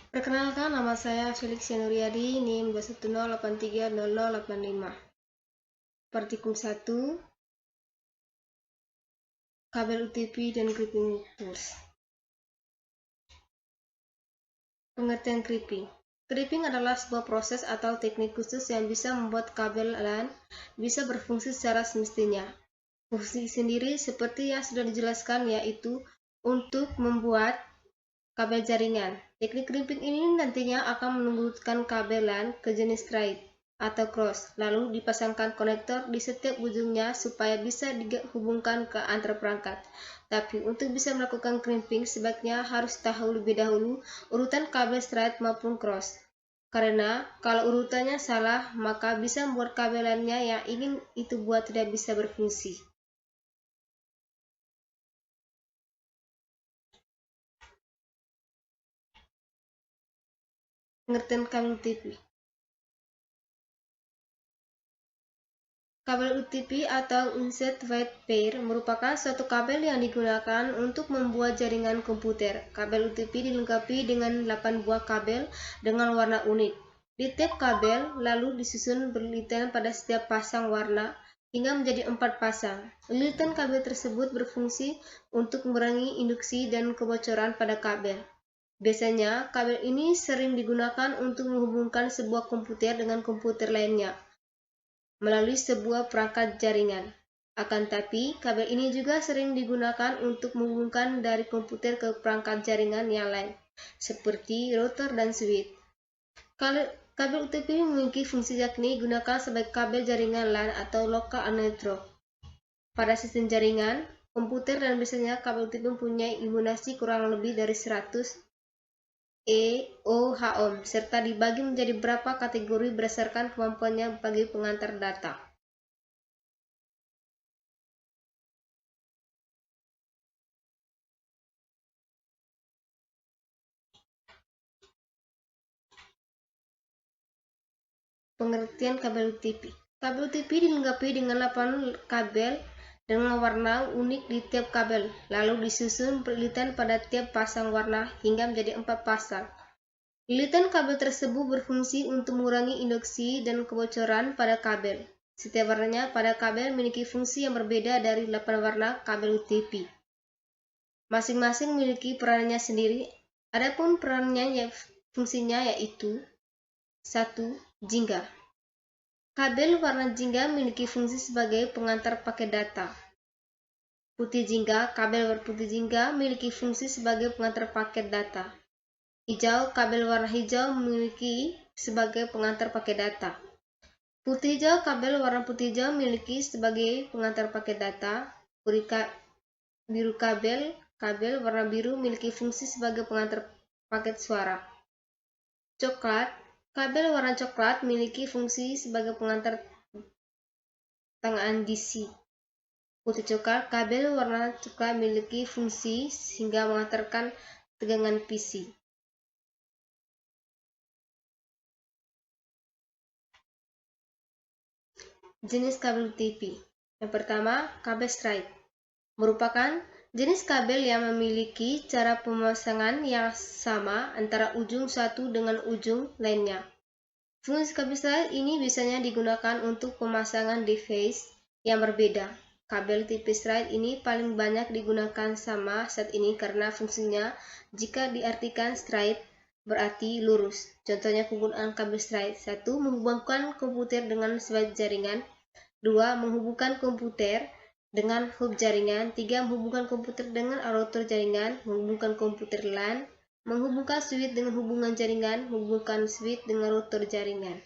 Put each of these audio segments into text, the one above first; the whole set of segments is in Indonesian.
Perkenalkan, nama saya Felix Yanuriadi, NIM 210830085. Partikum 1, kabel UTP dan crimping tools. Pengertian crimping. Crimping adalah sebuah proses atau teknik khusus yang bisa membuat kabel LAN bisa berfungsi secara semestinya. Fungsi sendiri seperti yang sudah dijelaskan, yaitu untuk membuat kabel jaringan. Teknik crimping ini nantinya akan menumbuhkan kabel LAN ke jenis straight atau cross, lalu dipasangkan konektor di setiap ujungnya supaya bisa dihubungkan ke antar perangkat. Tapi untuk bisa melakukan crimping, sebaiknya harus tahu lebih dahulu urutan kabel straight maupun cross. Karena kalau urutannya salah, maka bisa membuat kabel LAN-nya yang ingin itu buat tidak bisa berfungsi. Pengertian kabel UTP. Kabel UTP atau Unset Wide Pair merupakan suatu kabel yang digunakan untuk membuat jaringan komputer. Kabel UTP dilengkapi dengan 8 buah kabel dengan warna unik. Di tiap kabel lalu disusun berlilitan pada setiap pasang warna hingga menjadi 4 pasang. Lilitan kabel tersebut berfungsi untuk mengurangi induksi dan kebocoran pada kabel. Biasanya, kabel ini sering digunakan untuk menghubungkan sebuah komputer dengan komputer lainnya melalui sebuah perangkat jaringan. Akan tapi, kabel ini juga sering digunakan untuk menghubungkan dari komputer ke perangkat jaringan yang lain, seperti router dan switch. Kabel UTP memiliki fungsi yakni gunakan sebagai kabel jaringan LAN atau local network. Pada sistem jaringan, komputer dan biasanya kabel UTP mempunyai iluminasi kurang lebih dari 100 ohm serta dibagi menjadi beberapa kategori berdasarkan kemampuannya bagi pengantar data. Pengertian kabel UTP. Kabel UTP dilengkapi dengan 8 kabel dengan warna unik di tiap kabel, lalu disusun lilitan pada tiap pasang warna hingga menjadi 4 pasang. Lilitan kabel tersebut berfungsi untuk mengurangi induksi dan kebocoran pada kabel. Setiap warnanya pada kabel memiliki fungsi yang berbeda dari 8 warna kabel UTP. Masing-masing memiliki perannya sendiri. Adapun perannya fungsinya yaitu 1. Jingga. Kabel warna jingga memiliki fungsi sebagai pengantar paket data. Putih jingga. Kabel berputih jingga memiliki fungsi sebagai pengantar paket data. Hijau. Kabel warna hijau memiliki sebagai pengantar paket data. Putih hijau. Kabel warna putih hijau memiliki sebagai pengantar paket data. Biru. Kabel warna biru memiliki fungsi sebagai pengantar paket suara. Coklat. Kabel warna coklat memiliki fungsi sebagai pengantar tegangan DC. Putih coklat. Kabel warna coklat memiliki fungsi sehingga mengantarkan tegangan PC. Jenis kabel UTP. Yang pertama, kabel straight. Merupakan jenis kabel yang memiliki cara pemasangan yang sama antara ujung satu dengan ujung lainnya. Fungsi kabel straight ini biasanya digunakan untuk pemasangan device yang berbeda. Kabel UTP straight ini paling banyak digunakan sama saat ini karena fungsinya jika diartikan straight berarti lurus. Contohnya penggunaan kabel straight: 1. Menghubungkan komputer dengan switch jaringan. 2. Menghubungkan komputer dengan hub jaringan. 3. Menghubungkan komputer dengan router jaringan. Menghubungkan komputer LAN. Menghubungkan switch dengan hubungan jaringan. Menghubungkan switch dengan router jaringan.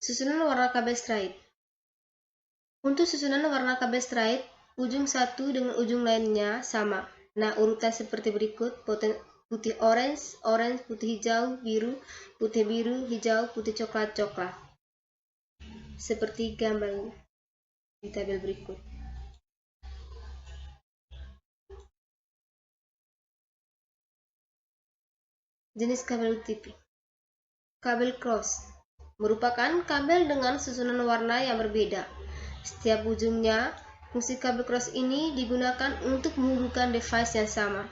Susunan warna kabel straight. Untuk susunan warna kabel straight, ujung satu dengan ujung lainnya sama. Nah, urutan seperti berikut: putih orange, putih hijau, biru, putih biru, hijau, putih coklat, coklat. Seperti gambar di tabel berikut. Jenis kabel UTP. Kabel cross merupakan kabel dengan susunan warna yang berbeda. Setiap ujungnya Fungsi kabel cross ini digunakan untuk menghubungkan device yang sama.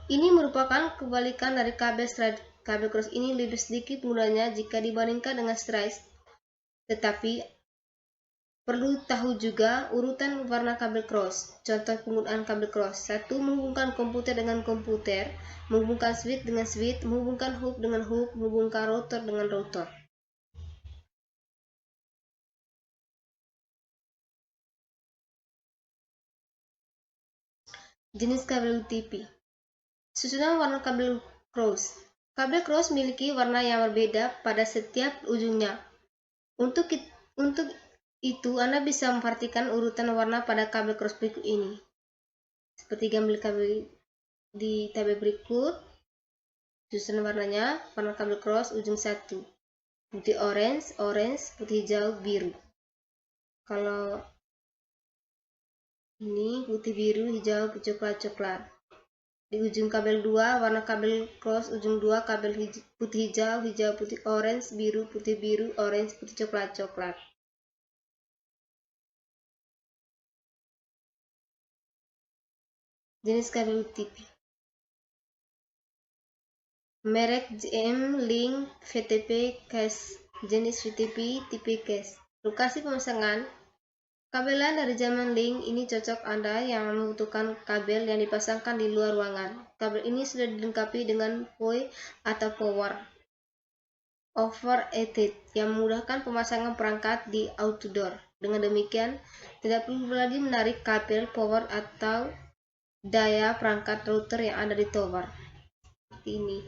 Ini merupakan kebalikan dari kabel straight. Kabel cross ini lebih sedikit penggunanya jika dibandingkan dengan straight. Tetapi perlu tahu juga urutan warna kabel cross. Contoh penggunaan kabel cross: 1. Menghubungkan komputer dengan komputer, menghubungkan switch dengan switch, menghubungkan hook dengan hook, menghubungkan router dengan router. Jenis kabel UTP. Susunan warna kabel cross. Kabel cross memiliki warna yang berbeda pada setiap ujungnya. Untuk itu, Anda bisa memperhatikan urutan warna pada kabel cross berikut ini. Seperti gambar kabel di tabel berikut. Susunan warnanya: warna kabel cross ujung 1. Putih orange, putih hijau, biru. Kalau ini putih biru, hijau, coklat. Di ujung kabel 2, warna kabel cross ujung 2, kabel putih hijau, putih orange, biru, orange, putih coklat. Jenis kabel UTP. Merek JM Link VTP Case. Jenis VTP tipe case. Lokasi pemasangan. Kabel LAN dari zaman Link ini cocok Anda yang membutuhkan kabel yang dipasangkan di luar ruangan. Kabel ini sudah dilengkapi dengan PoE atau Power over Ethernet yang memudahkan pemasangan perangkat di outdoor. Dengan demikian, tidak perlu lagi menarik kabel power atau daya perangkat router yang ada di tower. Seperti ini.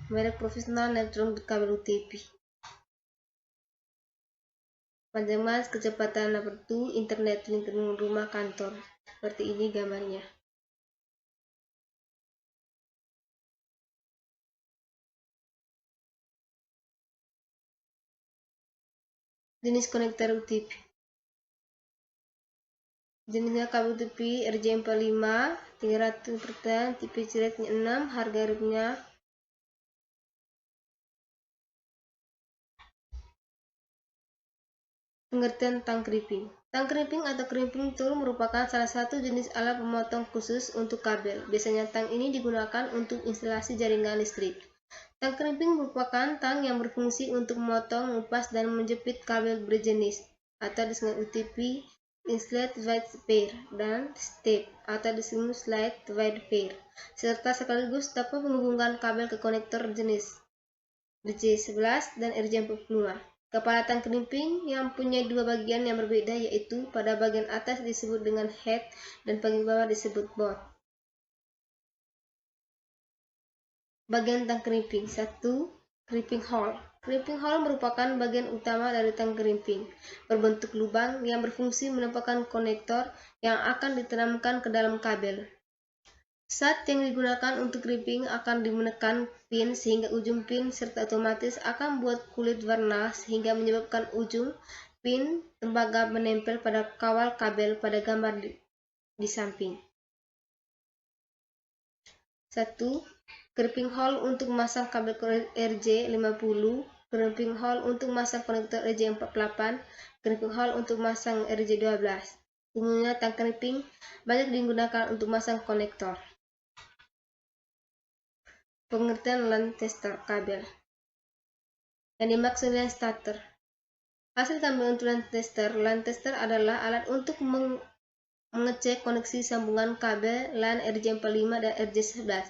Merek profesional neutron kabel UTP. Panjang mas, kecepatan apertu, internet lingkungan rumah kantor. Seperti ini gambarnya. Jenis konektor UTP. Jenisnya kabel UTP RJ45 300 perten, tipe ciretnya 6, harga real-nya Pengertian tang crimping. Tang crimping atau crimping tool merupakan salah satu jenis alat pemotong khusus untuk kabel. Biasanya tang ini digunakan untuk instalasi jaringan listrik. Tang crimping merupakan tang yang berfungsi untuk memotong, mengupas, dan menjepit kabel berjenis atau disebut UTP, insulated wide pair, dan step atau disebut slide wide pair, serta sekaligus dapat menghubungkan kabel ke konektor jenis RJ11 dan RJ45. Kepala tang crimping yang punya dua bagian yang berbeda, yaitu pada bagian atas disebut dengan head dan bagian bawah disebut body. Bagian tang crimping. 1. Crimping hole. Crimping hole merupakan bagian utama dari tang crimping, berbentuk lubang yang berfungsi menempatkan konektor yang akan ditanamkan ke dalam kabel. Zat yang digunakan untuk crimping akan menekan pin sehingga ujung pin serta otomatis akan membuat kulit warna sehingga menyebabkan ujung pin tembaga menempel pada kawal kabel pada gambar di samping. 1. Crimping hole untuk memasang kabel RJ50, crimping hole untuk memasang konektor RJ48, crimping hole untuk memasang RJ12. Umumnya tang crimping banyak digunakan untuk memasang konektor. Pengertian LAN tester kabel. Yang dimaksud LAN starter. Hasil kandungan untuk LAN tester adalah alat untuk mengecek koneksi sambungan kabel LAN RJ45 dan RJ11.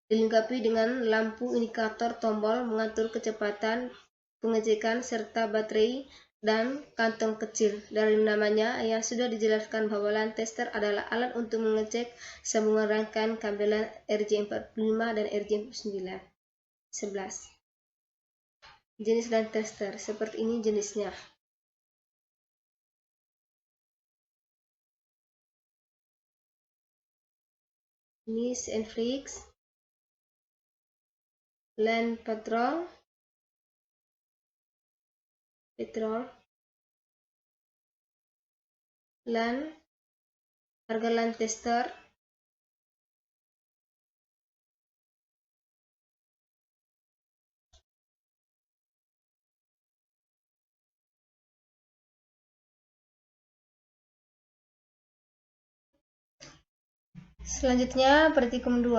Dilengkapi dengan lampu indikator tombol mengatur kecepatan pengecekan serta baterai dan kantong kecil. Dari namanya yang sudah dijelaskan bahwa LAN tester adalah alat untuk mengecek sambungan rangkaian kabel LAN RJ45 dan RJ11. Jenis LAN tester. Seperti ini jenisnya. Ini Senflix, LAN Patrol, LAN, harga LAN tester, Selanjutnya praktikum 2.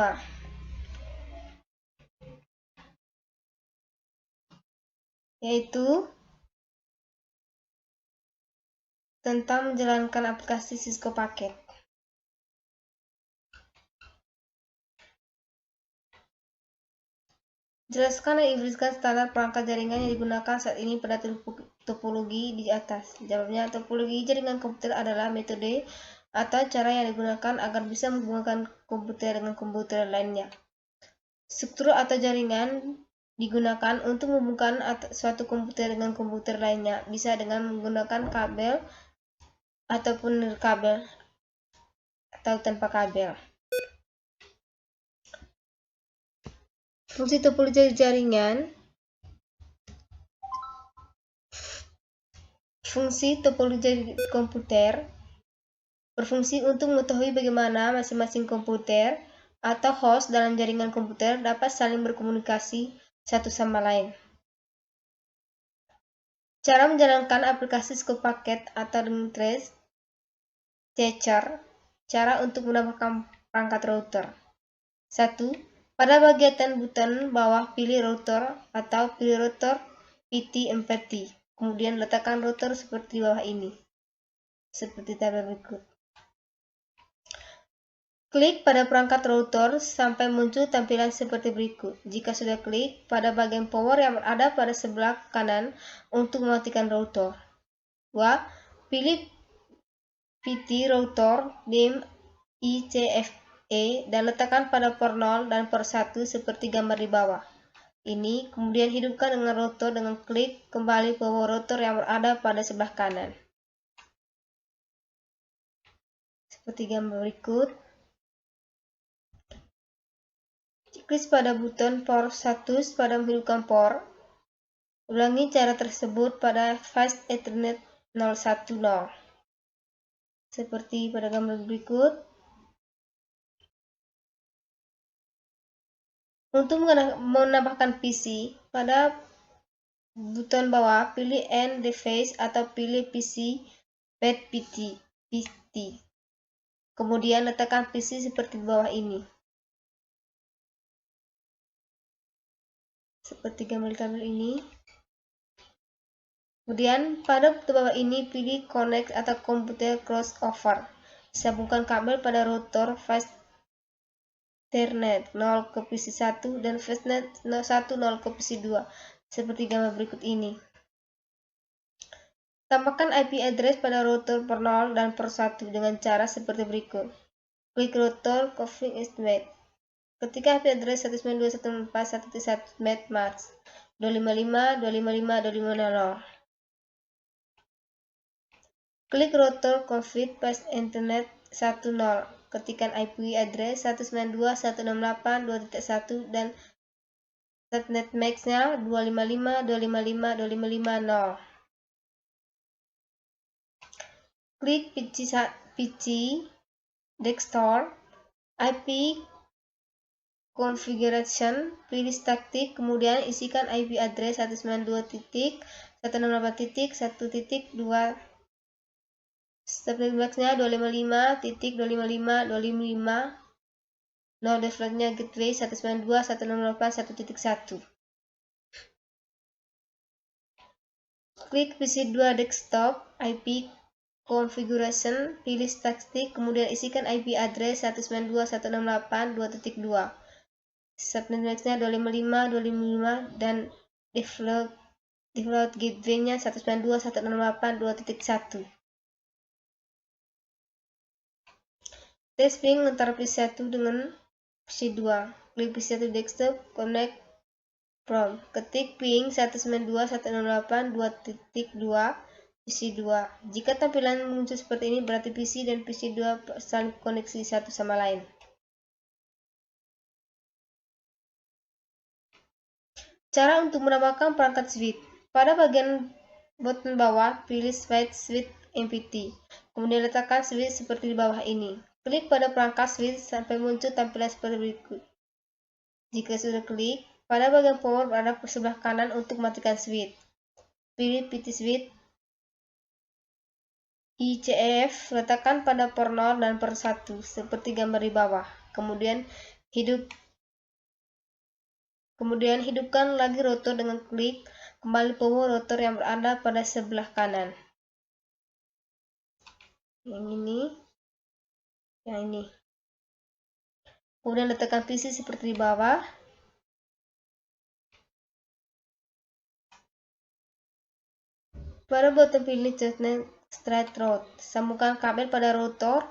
Yaitu tentang menjalankan aplikasi Cisco Packet. Jelaskan dan ilustrasikan standar perangkat jaringan yang digunakan saat ini pada topologi di atas. Jawabnya, topologi jaringan komputer adalah metode atau cara yang digunakan agar bisa menghubungkan komputer dengan komputer lainnya. Struktur atau jaringan digunakan untuk menghubungkan suatu komputer dengan komputer lainnya, bisa dengan menggunakan kabel ataupun nirkabel atau tanpa kabel. Fungsi topologi jaringan. Fungsi topologi komputer berfungsi untuk mengetahui bagaimana masing-masing komputer atau host dalam jaringan komputer dapat saling berkomunikasi satu sama lain. Cara menjalankan aplikasi Cisco Packet atau dengan trace teacher. Cara untuk menambahkan perangkat router. 1. Pada bagian button bawah pilih router atau pilih router PT4T. Kemudian letakkan router seperti di bawah ini. Seperti tabel berikut. Klik pada perangkat router sampai muncul tampilan seperti berikut. Jika sudah klik pada bagian power yang berada pada sebelah kanan untuk mematikan router. 2. Pilih PT router name ICFE dan letakkan pada port 0 dan port 1 seperti gambar di bawah. Ini kemudian hidupkan dengan router dengan klik kembali power router yang berada pada sebelah kanan. Seperti gambar berikut. Klik pada button port 1 pada menghidupkan port. Ulangi cara tersebut pada Fast Ethernet 010. Seperti pada gambar berikut. Untuk menambahkan PC, pada button bawah pilih End Device atau pilih PC Pad PT. Kemudian letakkan PC seperti di bawah ini. Seperti gambar ini. Kemudian pada button bawah ini pilih Connect atau Computer Crossover. Sambungkan kabel pada router Fast Ethernet 0 ke PC 1 dan Fastnet 0 ke PC 2 seperti gambar berikut ini. Tambahkan IP address pada router per 0 dan per 1 dengan cara seperti berikut. Klik router config estimate. Ketika IP address 192.168.1.1 Max 255.255.250. Klik router config path internet 10. Ketikkan IP address 192.168.2.1 dan subnet max-nya 255.255.250. Klik PC desktop, IP configuration, pilih static, kemudian isikan IP address 192.168.1.2. Subnet max-nya 255.255.255. No default-nya gateway 192.168.1.1. Klik PC2 desktop, IP configuration, pilih static, kemudian isikan IP address 192.168.2.2. Subnet max-nya 255.255 dan default gateway-nya 192.168.2.1. Tes ping antara PC1 dengan PC2. Klik PC1 desktop, connect from. Ketik ping 192.168.2.2 PC2. Jika tampilan muncul seperti ini berarti PC dan PC2 saling koneksi satu sama lain. Cara untuk menambahkan perangkat switch. Pada bagian button bawah pilih switch MPT. Kemudian letakkan switch seperti di bawah ini. Klik pada perangkat switch sampai muncul tampilan seperti berikut. Jika sudah klik, pada bagian power berada di sebelah kanan untuk matikan switch. Pilih PT switch. ICF letakkan pada per 0 dan per 1 seperti gambar di bawah. Kemudian hidupkan lagi rotor dengan klik kembali power rotor yang berada pada sebelah kanan. Yang ini. Kemudian letakkan PC seperti di bawah. Pada bottom pilih Turn Straight Rod. Sambungkan kabel pada rotor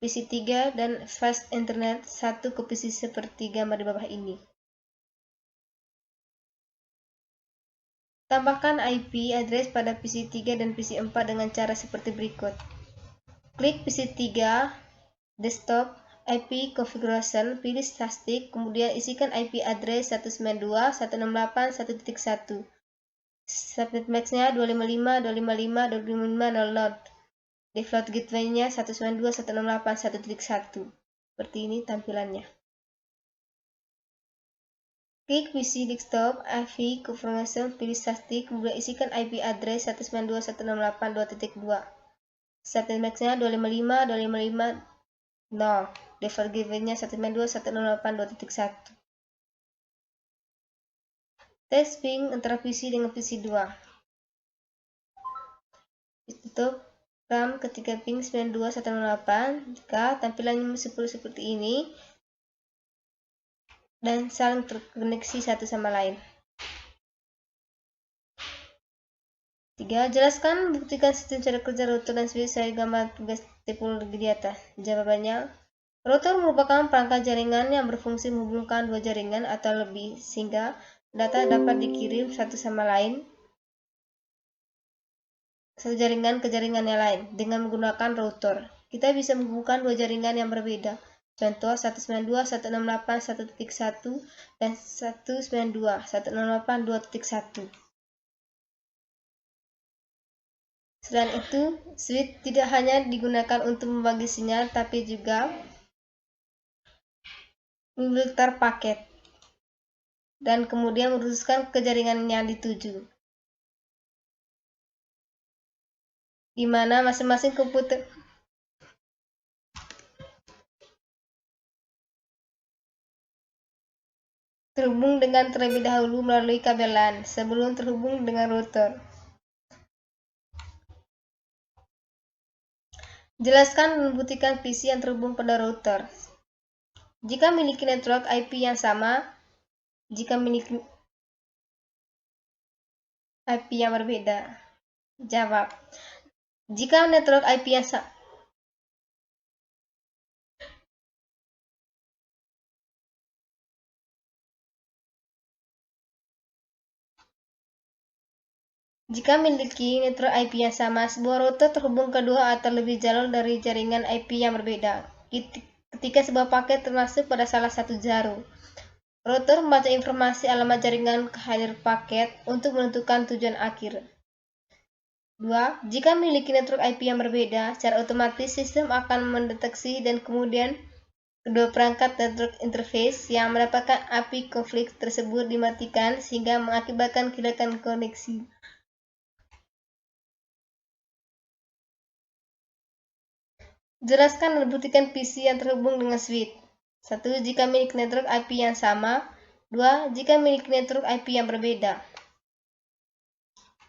PC3 dan fast internet 1 ke PC seperti gambar di bawah ini. Tambahkan IP address pada PC3 dan PC4 dengan cara seperti berikut. Klik PC3, desktop, IP configuration, pilih statistik, kemudian isikan IP address 192.168.1.1. Subnet max-nya 255, 255, 255, 00. Default gateway-nya 192.168.1.1. Seperti ini tampilannya. Klik PC desktop, IP configuration, pilih statistik, kemudian isikan IP address 192.168.2.2. Subnet max-nya 255, 255, 0. Default gateway-nya 192.168.2.1. Tes ping antara PC dengan PC 2. Tutup RAM ketika ping 92.168. Jika tampilannya seperti ini dan saling terkoneksi satu sama lain. 3. Jelaskan buktikan sistem cara kerja rotor dan switch saya gambar tugas topologi di atas. Jawabannya, rotor merupakan perangkat jaringan yang berfungsi menghubungkan dua jaringan atau lebih sehingga data dapat dikirim satu jaringan ke jaringan yang lain dengan menggunakan router. Kita bisa menghubungkan dua jaringan yang berbeda. Contoh 192.168.1.1 dan 192.168.2.1. Selain itu, switch tidak hanya digunakan untuk membagi sinyal, tapi juga memfilter paket dan kemudian merumuskan ke jaringan yang dituju, di mana masing-masing komputer terhubung dengan terlebih dahulu melalui kabel LAN sebelum terhubung dengan router. Jelaskan dan buktikan PC yang terhubung pada router. Jika memiliki network IP yang sama, jika memiliki IP yang berbeda. Jawab. Jika network IP yang sama, jika memiliki network IP yang sama, sebuah router terhubung ke dua atau lebih jalur dari jaringan IP yang berbeda. Ketika sebuah paket termasuk pada salah satu jalur, router membaca informasi alamat jaringan ke header paket untuk menentukan tujuan akhir. 2. Jika memiliki network IP yang berbeda, secara otomatis sistem akan mendeteksi dan kemudian kedua perangkat network interface yang mendapatkan API konflik tersebut dimatikan sehingga mengakibatkan kehilangan koneksi. Jelaskan dan buktikan PC yang terhubung dengan switch. 1. Jika memiliki network IP yang sama. 2. Jika memiliki network IP yang berbeda.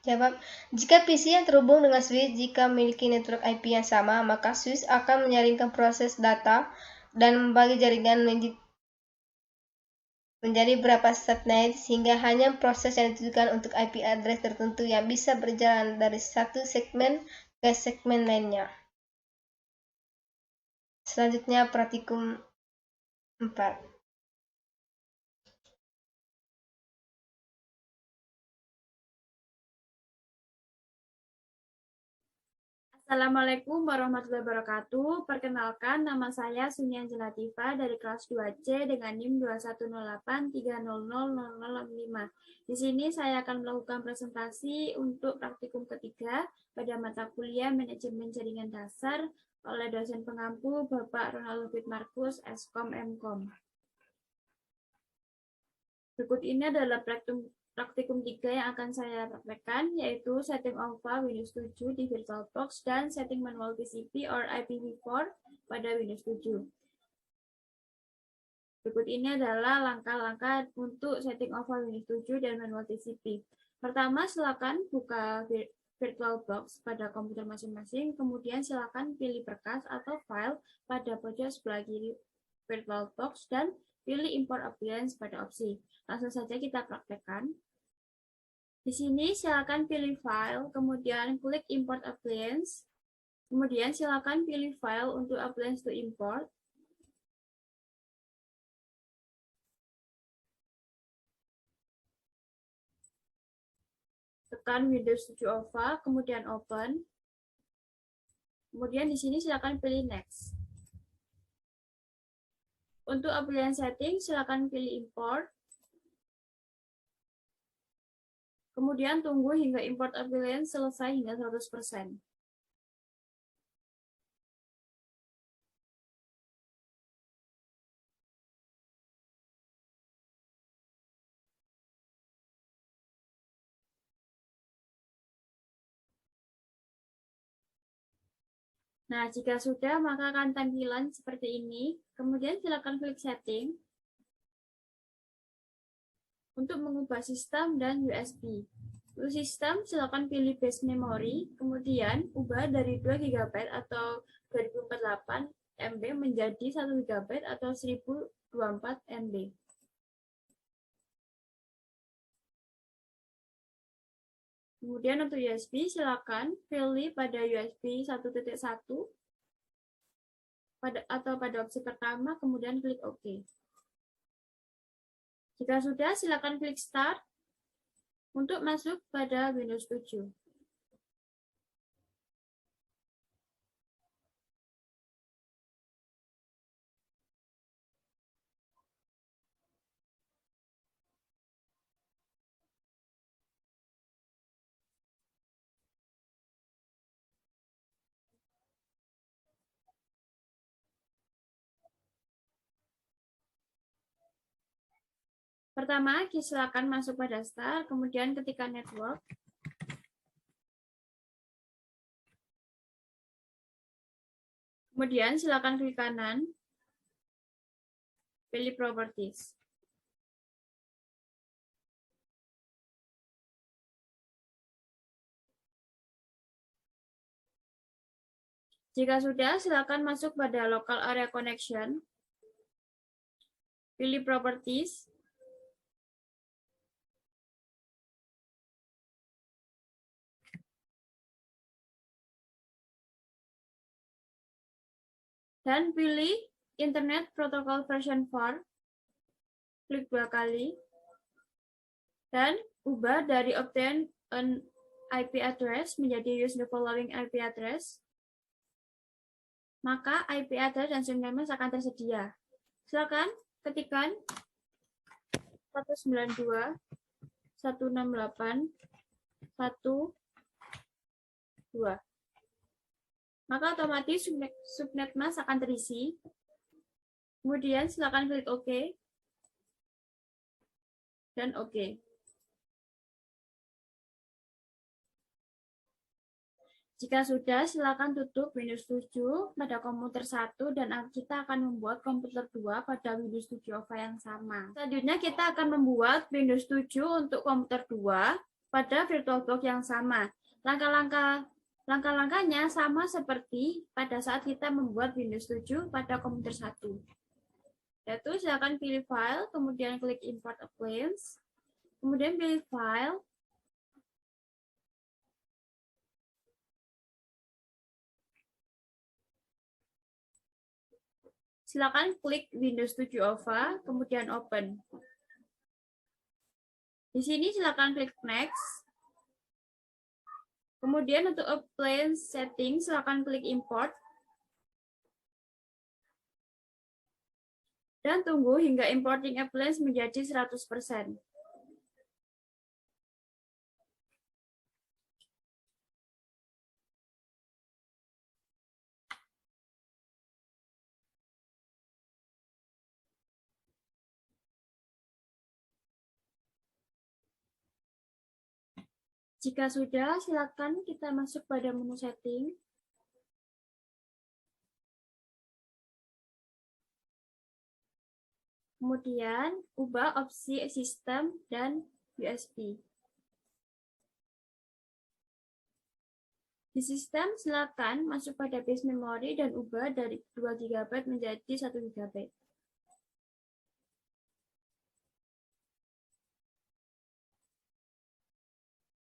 Jawab. Jika PC yang terhubung dengan switch, jika memiliki network IP yang sama, maka switch akan menyaringkan proses data dan membagi jaringan menjadi beberapa subnet sehingga hanya proses yang ditujukan untuk IP address tertentu yang bisa berjalan dari satu segmen ke segmen lainnya. Selanjutnya praktikum 4. Assalamualaikum warahmatullahi wabarakatuh. Perkenalkan, nama saya Sunyan Jelatifa dari kelas 2C dengan NIM 2108300005. Di sini saya akan melakukan presentasi untuk praktikum ketiga pada mata kuliah Manajemen Jaringan Dasar oleh dosen pengampu Bapak Ronald Lubit Markus, Eskom M.Com. Berikut ini adalah praktikum 3 yang akan saya praktekkan, yaitu setting OVA Windows 7 di VirtualBox dan setting manual TCP or IPv4 pada Windows 7. Berikut ini adalah langkah-langkah untuk setting OVA Windows 7 dan manual TCP. Pertama, silakan buka VirtualBox pada komputer masing-masing, kemudian silakan pilih berkas atau file pada pojok sebelah kiri VirtualBox dan pilih import appliance pada opsi. Langsung saja kita praktekkan. Di sini silakan pilih file, kemudian klik import appliance, kemudian silakan pilih file untuk appliance to import. Tekan Windows 7 OVA, kemudian open. Kemudian di sini silakan pilih next. Untuk appliance setting silakan pilih import. Kemudian tunggu hingga import appliance selesai hingga 100%. Nah, jika sudah, maka akan tampilan seperti ini. Kemudian silakan klik setting untuk mengubah sistem dan USB. Untuk sistem, silakan pilih base memory, kemudian ubah dari 2 GB atau 2048 MB menjadi 1 GB atau 1024 MB. Kemudian untuk USB, silakan pilih pada USB 1.1 atau pada opsi pertama, kemudian klik OK. Jika sudah, silakan klik Start untuk masuk pada Windows 7. Pertama, silakan masuk pada Start, kemudian ketikkan Network. Kemudian silakan klik kanan, pilih Properties. Jika sudah, silakan masuk pada Local Area Connection, pilih Properties, dan pilih Internet Protocol version 4, klik 2 kali, dan ubah dari obtain an IP address menjadi use the following IP address. Maka IP address dan subname akan tersedia. Silakan ketikkan 192.168.1.2. Maka otomatis subnet mask akan terisi. Kemudian silakan klik OK dan OK. Jika sudah, silakan tutup Windows 7 pada komputer 1 dan kita akan membuat komputer 2 pada Windows 7 OVA yang sama. Selanjutnya kita akan membuat Windows 7 untuk komputer 2 pada VirtualBox yang sama. Langkah-langkahnya sama seperti pada saat kita membuat Windows 7 pada komputer 1. Yaitu silakan pilih file, kemudian klik import appliance, kemudian pilih file, silakan klik Windows 7 OVA, kemudian open. Di sini silakan klik next. Kemudian untuk appliance setting, silakan klik import. Dan tunggu hingga importing appliance menjadi 100%. Jika sudah, silakan kita masuk pada menu setting. Kemudian, ubah opsi sistem dan USB. Di sistem, silakan masuk pada base memory dan ubah dari 2 GB menjadi 1 GB.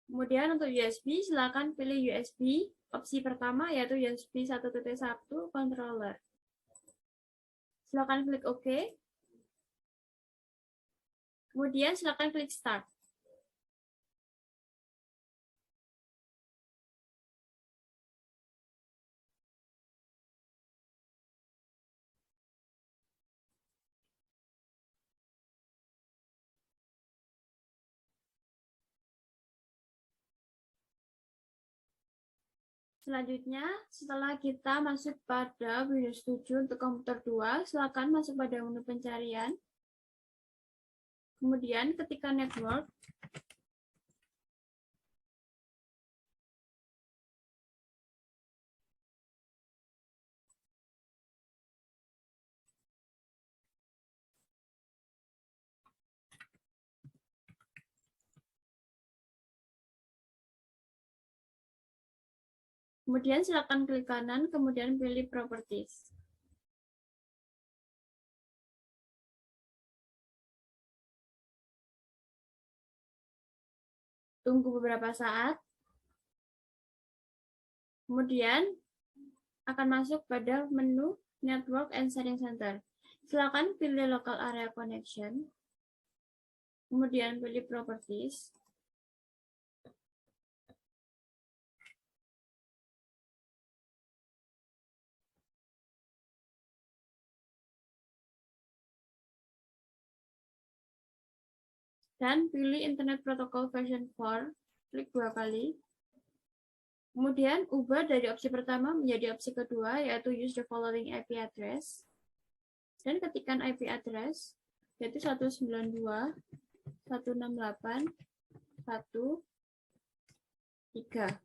Kemudian untuk USB, silakan pilih USB. Opsi pertama yaitu USB 1.1 controller. Silakan klik OK. Kemudian silakan klik Start. Selanjutnya, setelah kita masuk pada Windows 7 untuk komputer 2, silakan masuk pada menu pencarian. Kemudian ketika network. Kemudian silakan klik kanan, kemudian pilih Properties. Tunggu beberapa saat. Kemudian akan masuk pada menu Network and Setting Center. Silakan pilih Local Area Connection. Kemudian pilih Properties. Dan pilih Internet Protocol version 4, klik 2 kali. Kemudian ubah dari opsi pertama menjadi opsi kedua, yaitu use the following IP address. Dan ketikkan IP address, yaitu 192.168.1.3.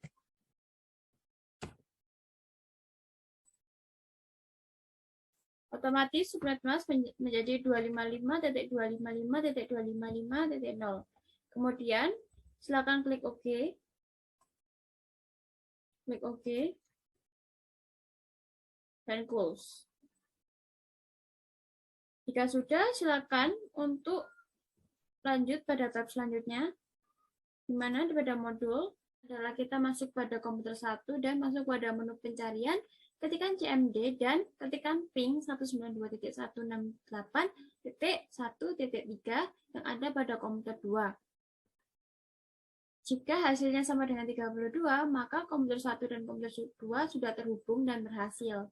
Otomatis subnetmask menjadi 255.255.255.0. Kemudian silakan klik OK. Klik OK dan close. Jika sudah, silakan untuk lanjut pada tab selanjutnya, di mana pada modul adalah kita masuk pada komputer 1 dan masuk pada menu pencarian, ketikkan CMD dan ketikkan ping 192.168.1.3 yang ada pada komputer 2. Jika hasilnya sama dengan 32, maka komputer 1 dan komputer 2 sudah terhubung dan berhasil.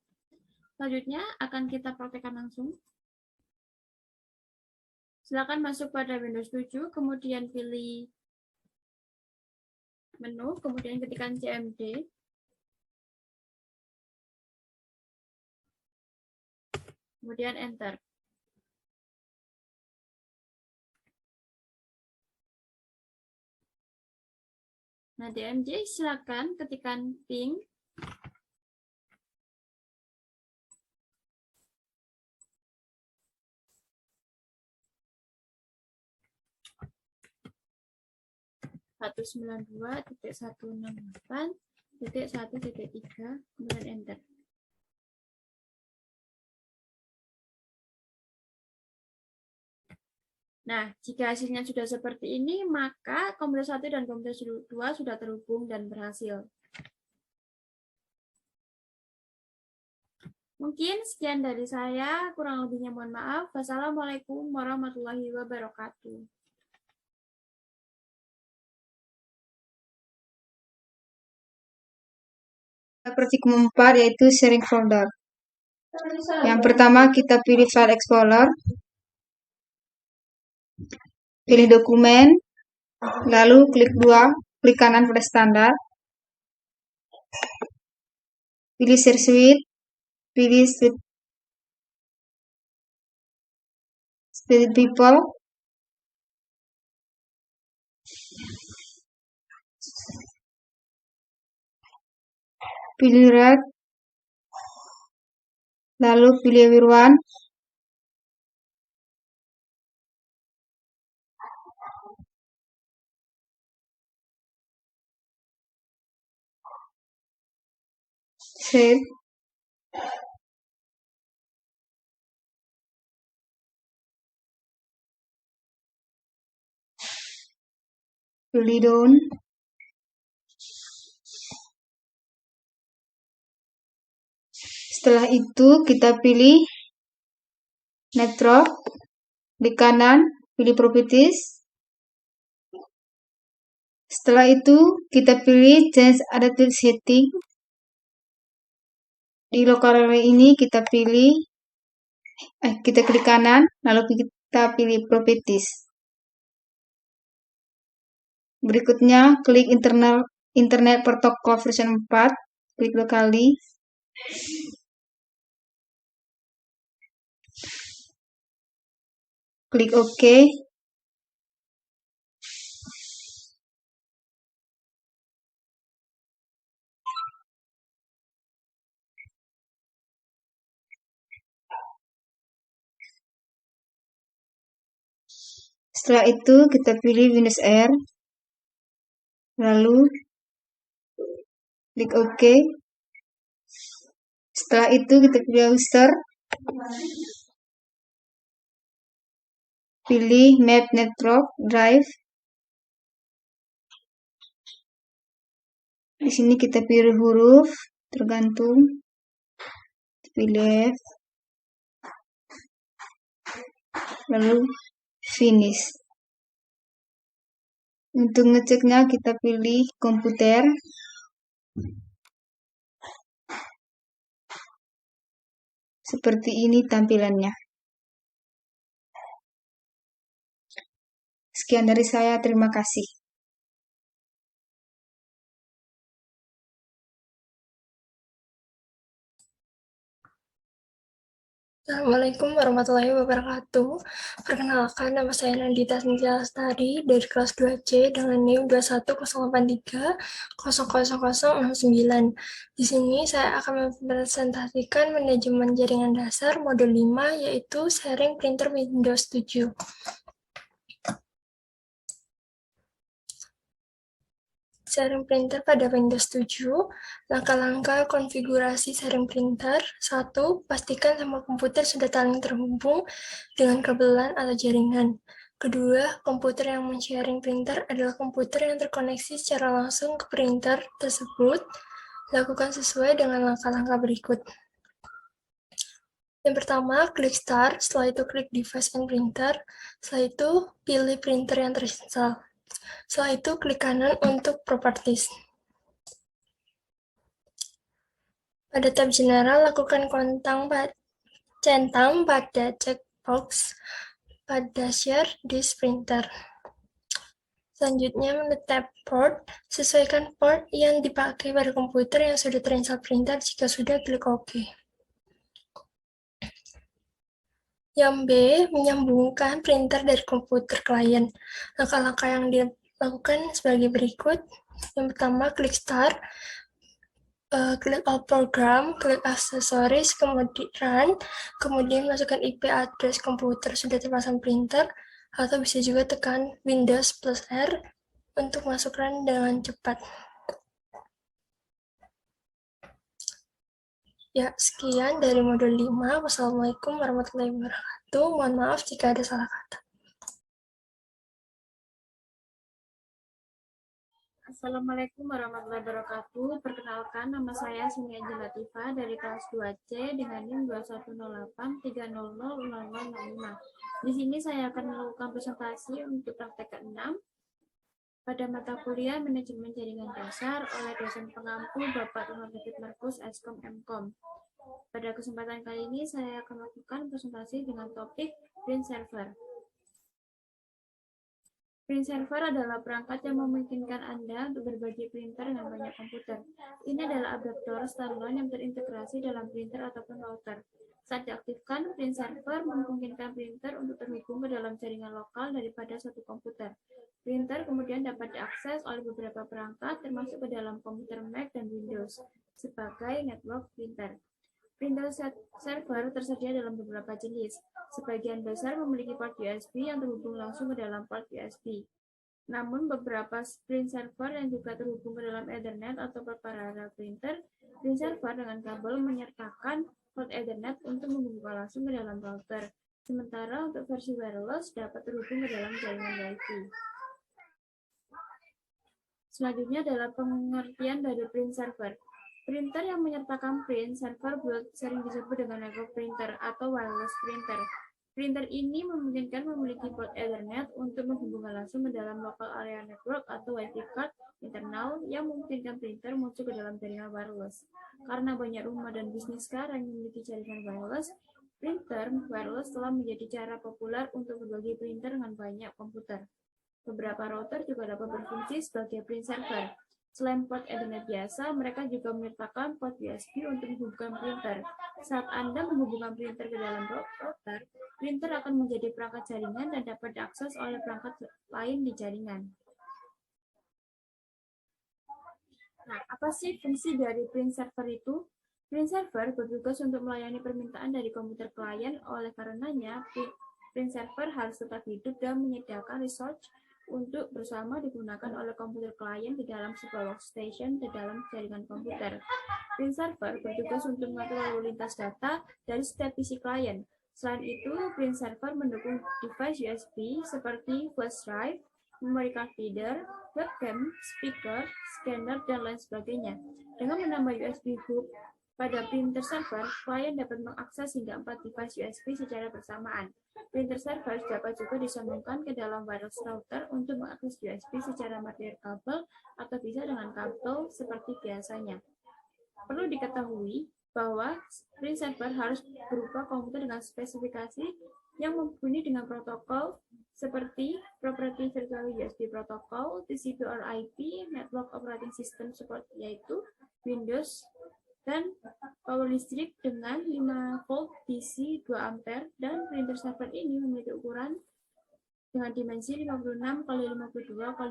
Selanjutnya akan kita praktekkan langsung. Silakan masuk pada Windows 7, kemudian pilih menu, kemudian ketikkan CMD. Kemudian enter. Nah, DMJ silakan ketikkan ping 192.168.1.3, kemudian enter. Nah, jika hasilnya sudah seperti ini, maka komputer 1 dan komputer 2 sudah terhubung dan berhasil. Mungkin sekian dari saya, kurang lebihnya mohon maaf. Wassalamualaikum warahmatullahi wabarakatuh. Praktikum 4 yaitu sharing folder. Yang pertama kita pilih file explorer, pilih dokumen, lalu klik kanan pada standar, pilih share suite, pilih split people, pilih red, lalu pilih everyone, save, pilih down, setelah itu kita pilih network, di kanan pilih properties, setelah itu kita pilih change adaptive setting, di local area ini kita klik kanan, lalu kita pilih properties. Berikutnya, klik internet protokol version 4, klik 2 kali. Klik OK. Setelah itu kita pilih Windows R, lalu klik OK. Setelah itu kita pilih user, pilih Map Network Drive. Di sini kita pilih huruf tergantung, pilih F, lalu finish. Untuk ngeceknya kita pilih komputer. Seperti ini tampilannya. Sekian dari saya, terima kasih. Assalamualaikum warahmatullahi wabarakatuh. Perkenalkan, nama saya Nandita Sintia Lestari dari kelas 2C dengan NIM 21083000069. Di sini saya akan mempresentasikan manajemen jaringan dasar modul 5, yaitu sharing printer Windows 7. Sharing printer pada Windows 7, langkah-langkah konfigurasi sharing printer. 1. Pastikan semua komputer sudah saling terhubung dengan kabelan atau jaringan. Kedua, komputer yang men-sharing printer adalah komputer yang terkoneksi secara langsung ke printer tersebut. Lakukan sesuai dengan langkah-langkah berikut. Yang pertama, klik Start, setelah itu klik Device and Printer, setelah itu pilih printer yang terinstall. Setelah itu, klik kanan untuk Properties. Pada tab General, lakukan centang pada checkbox pada Share This Printer. Selanjutnya, menurut tab Port, sesuaikan port yang dipakai pada komputer yang sudah terinstall printer. Jika sudah, klik OK. Yang B, menyambungkan printer dari komputer klien. Langkah-langkah yang dilakukan sebagai berikut. Yang pertama, klik Start, klik All Program, klik Aksesoris, kemudian masukkan IP address komputer sudah terpasang printer, atau bisa juga tekan Windows plus R untuk masukkan dengan cepat. Ya, sekian dari modul 5. Wassalamualaikum warahmatullahi wabarakatuh. Mohon maaf jika ada salah kata. Assalamualaikum warahmatullahi wabarakatuh. Perkenalkan, nama saya Sumi Angel Latifah dari kelas 2C dengan NIM 21083000005. Di sini saya akan melakukan presentasi untuk praktek ke-6 pada mata kuliah Manajemen Jaringan Dasar oleh dosen pengampu Bapak Ronald David Markus, Eskom Mkom. Pada kesempatan kali ini saya akan melakukan presentasi dengan topik Print Server. Print server adalah perangkat yang memungkinkan Anda untuk berbagi printer dengan banyak komputer. Ini adalah adaptor standalone yang terintegrasi dalam printer ataupun router. Saat diaktifkan, print server memungkinkan printer untuk terhubung ke dalam jaringan lokal daripada satu komputer. Printer kemudian dapat diakses oleh beberapa perangkat, termasuk ke dalam komputer Mac dan Windows. sebagai network printer. Printer server tersedia dalam beberapa jenis. Sebagian besar memiliki port USB yang terhubung langsung ke dalam port USB. Namun beberapa print server yang juga terhubung ke dalam Ethernet atau port paralel printer, print server dengan kabel menyertakan port Ethernet untuk menghubungkan langsung ke dalam router. Sementara untuk versi wireless dapat terhubung ke dalam jaringan Wi-Fi. Selanjutnya adalah pengertian dari print server. Printer yang menyertakan print server build sering disebut dengan network printer atau wireless printer. Printer ini memungkinkan memiliki port Ethernet untuk menghubungkan langsung ke dalam local area network atau Wi-Fi card internal yang memungkinkan printer muncul ke dalam jaringan wireless. Karena banyak rumah dan bisnis sekarang yang memiliki jaringan wireless, printer wireless telah menjadi cara populer untuk berbagi printer dengan banyak komputer. Beberapa router juga dapat berfungsi sebagai print server. Selain port Ethernet biasa, mereka juga menyertakan port USB untuk menghubungkan printer. Saat Anda menghubungkan printer ke dalam router, printer akan menjadi perangkat jaringan dan dapat diakses oleh perangkat lain di jaringan. Nah, apa sih fungsi dari print server itu? Print server bertugas untuk melayani permintaan dari komputer klien, oleh karenanya print server harus tetap hidup dan menyediakan resource untuk bersama digunakan oleh komputer klien di dalam sebuah workstation di dalam jaringan komputer. Print server bertugas untuk mengatur lalu lintas data dari setiap PC klien. Selain itu, print server mendukung device USB seperti flash drive, memory card reader, webcam, speaker, scanner, dan lain sebagainya. Dengan menambah USB hub pada printer server, klien dapat mengakses hingga 4 device USB secara bersamaan. Printer server dapat juga disambungkan ke dalam wireless router untuk mengakses USB secara material kabel atau bisa dengan kabel seperti biasanya. Perlu diketahui bahwa print server harus berupa komputer dengan spesifikasi yang mumpuni dengan protokol seperti Proprietary Virtual USB Protocol, TCP or IP, Network Operating System Support yaitu Windows, dan power listrik dengan 5 volt DC 2 ampere, dan printer server ini memiliki ukuran dengan dimensi 56 x 52 x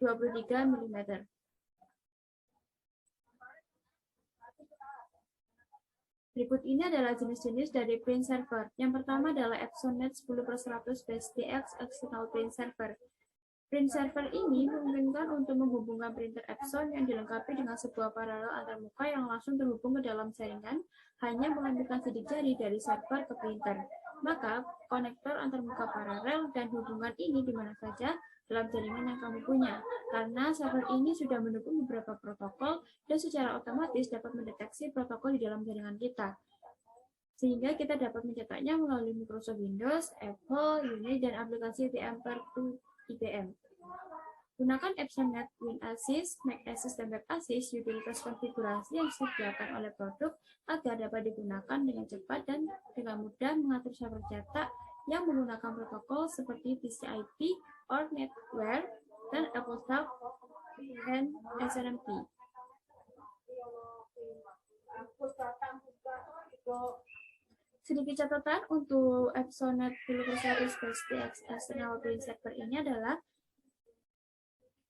23 mm. Berikut ini adalah jenis-jenis dari print server. Yang pertama adalah EpsonNet 10/100 BSDX External Print Server. Print server ini memungkinkan untuk menghubungkan printer Epson yang dilengkapi dengan sebuah paralel antarmuka yang langsung terhubung ke dalam jaringan, hanya mengambilkan sidik jari dari server ke printer. Maka, konektor antarmuka paralel dan hubungan ini di mana saja dalam jaringan yang kamu punya, karena server ini sudah mendukung beberapa protokol dan secara otomatis dapat mendeteksi protokol di dalam jaringan kita. Sehingga kita dapat mencetaknya melalui Microsoft Windows, Apple, Unix, dan aplikasi VMware IBM. Gunakan EpsonNet, WinAssist, MacAssist, dan WebAssist, utilitas konfigurasi yang disediakan oleh produk agar dapat digunakan dengan cepat dan dengan mudah mengatur server cetak yang menggunakan protokol seperti TCP or NetWare dan AppleTalk dan SNMP. Sedikit catatan untuk EpsonNet 10/100 BSDX External Print Server ini adalah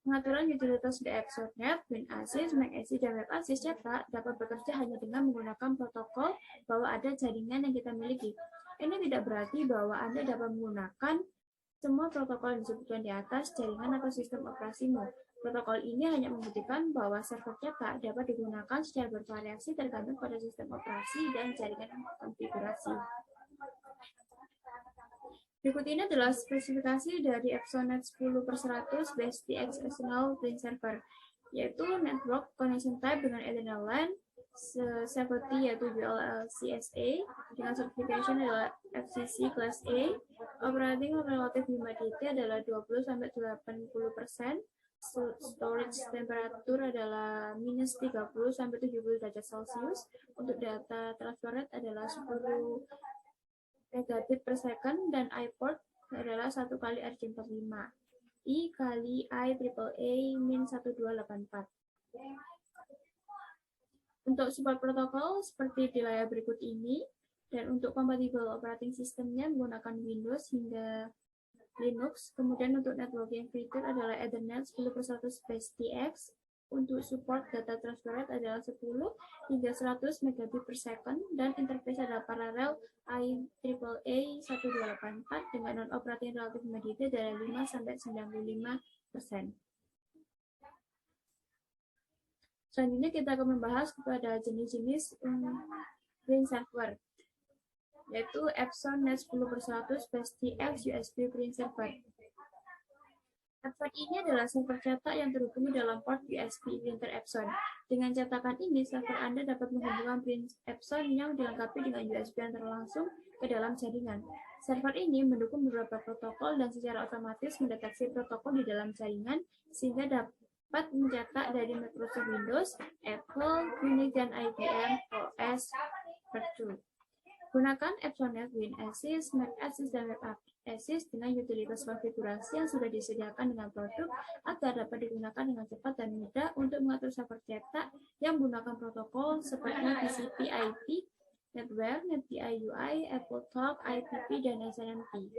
pengaturan utilitas di EpsonNet, WinAssist, MacAssist, dan WebAssist cetak dapat bekerja hanya dengan menggunakan protokol bahwa ada jaringan yang kita miliki. Ini tidak berarti bahwa Anda dapat menggunakan semua protokol yang disebutkan di atas jaringan atau sistem operasimu. Protokol ini hanya membuktikan bahwa server cetak dapat digunakan secara bervariasi tergantung pada sistem operasi dan jaringan konfigurasi. Berikut ini adalah spesifikasi dari EpsonNet 10/100 BSDX External Print Server, yaitu Network Connection Type dengan Ethernet LAN, safety yaitu ULL-CSA, dengan certification adalah FCC Class A, operating relative humidity adalah 20-80%, storage temperatur adalah -30-70 derajat Celcius, untuk data transfer rate adalah 10 megabit per second, dan iPort adalah 1 kali RJ45, I kali IEEE-1284. Untuk support protokol seperti di layar berikut ini, dan untuk compatible operating systemnya menggunakan Windows hingga Linux. Kemudian untuk networking feature adalah Ethernet 10/100 BSDX, untuk support data transfer rate adalah 10 hingga 100 megabit per second dan interface adalah paralel IEEE 1284 dengan non-operating relative humidity dari 5 sampai 95%. Selanjutnya kita akan membahas kepada jenis-jenis print server, yaitu Epson Net 10/100 SPX USB print server. Epson ini adalah server cetak yang terhubung dalam port USB printer Epson. Dengan cetakan ini, server Anda dapat menghubungkan print Epson yang dilengkapi dengan USB yang langsung ke dalam jaringan. Server ini mendukung beberapa protokol dan secara otomatis mendeteksi protokol di dalam jaringan sehingga dapat mencetak dari Microsoft Windows, Apple, Unix, dan IBM OS Virtual. Gunakan Epsonet WinAssist, MacAssist, dan WebAssist dengan utilitas konfigurasi yang sudah disediakan dengan produk agar dapat digunakan dengan cepat dan mudah untuk mengatur server cetak yang menggunakan protokol seperti TCP/IP, NetWare, NetBIUI, AppleTalk, IPP, dan SNMP.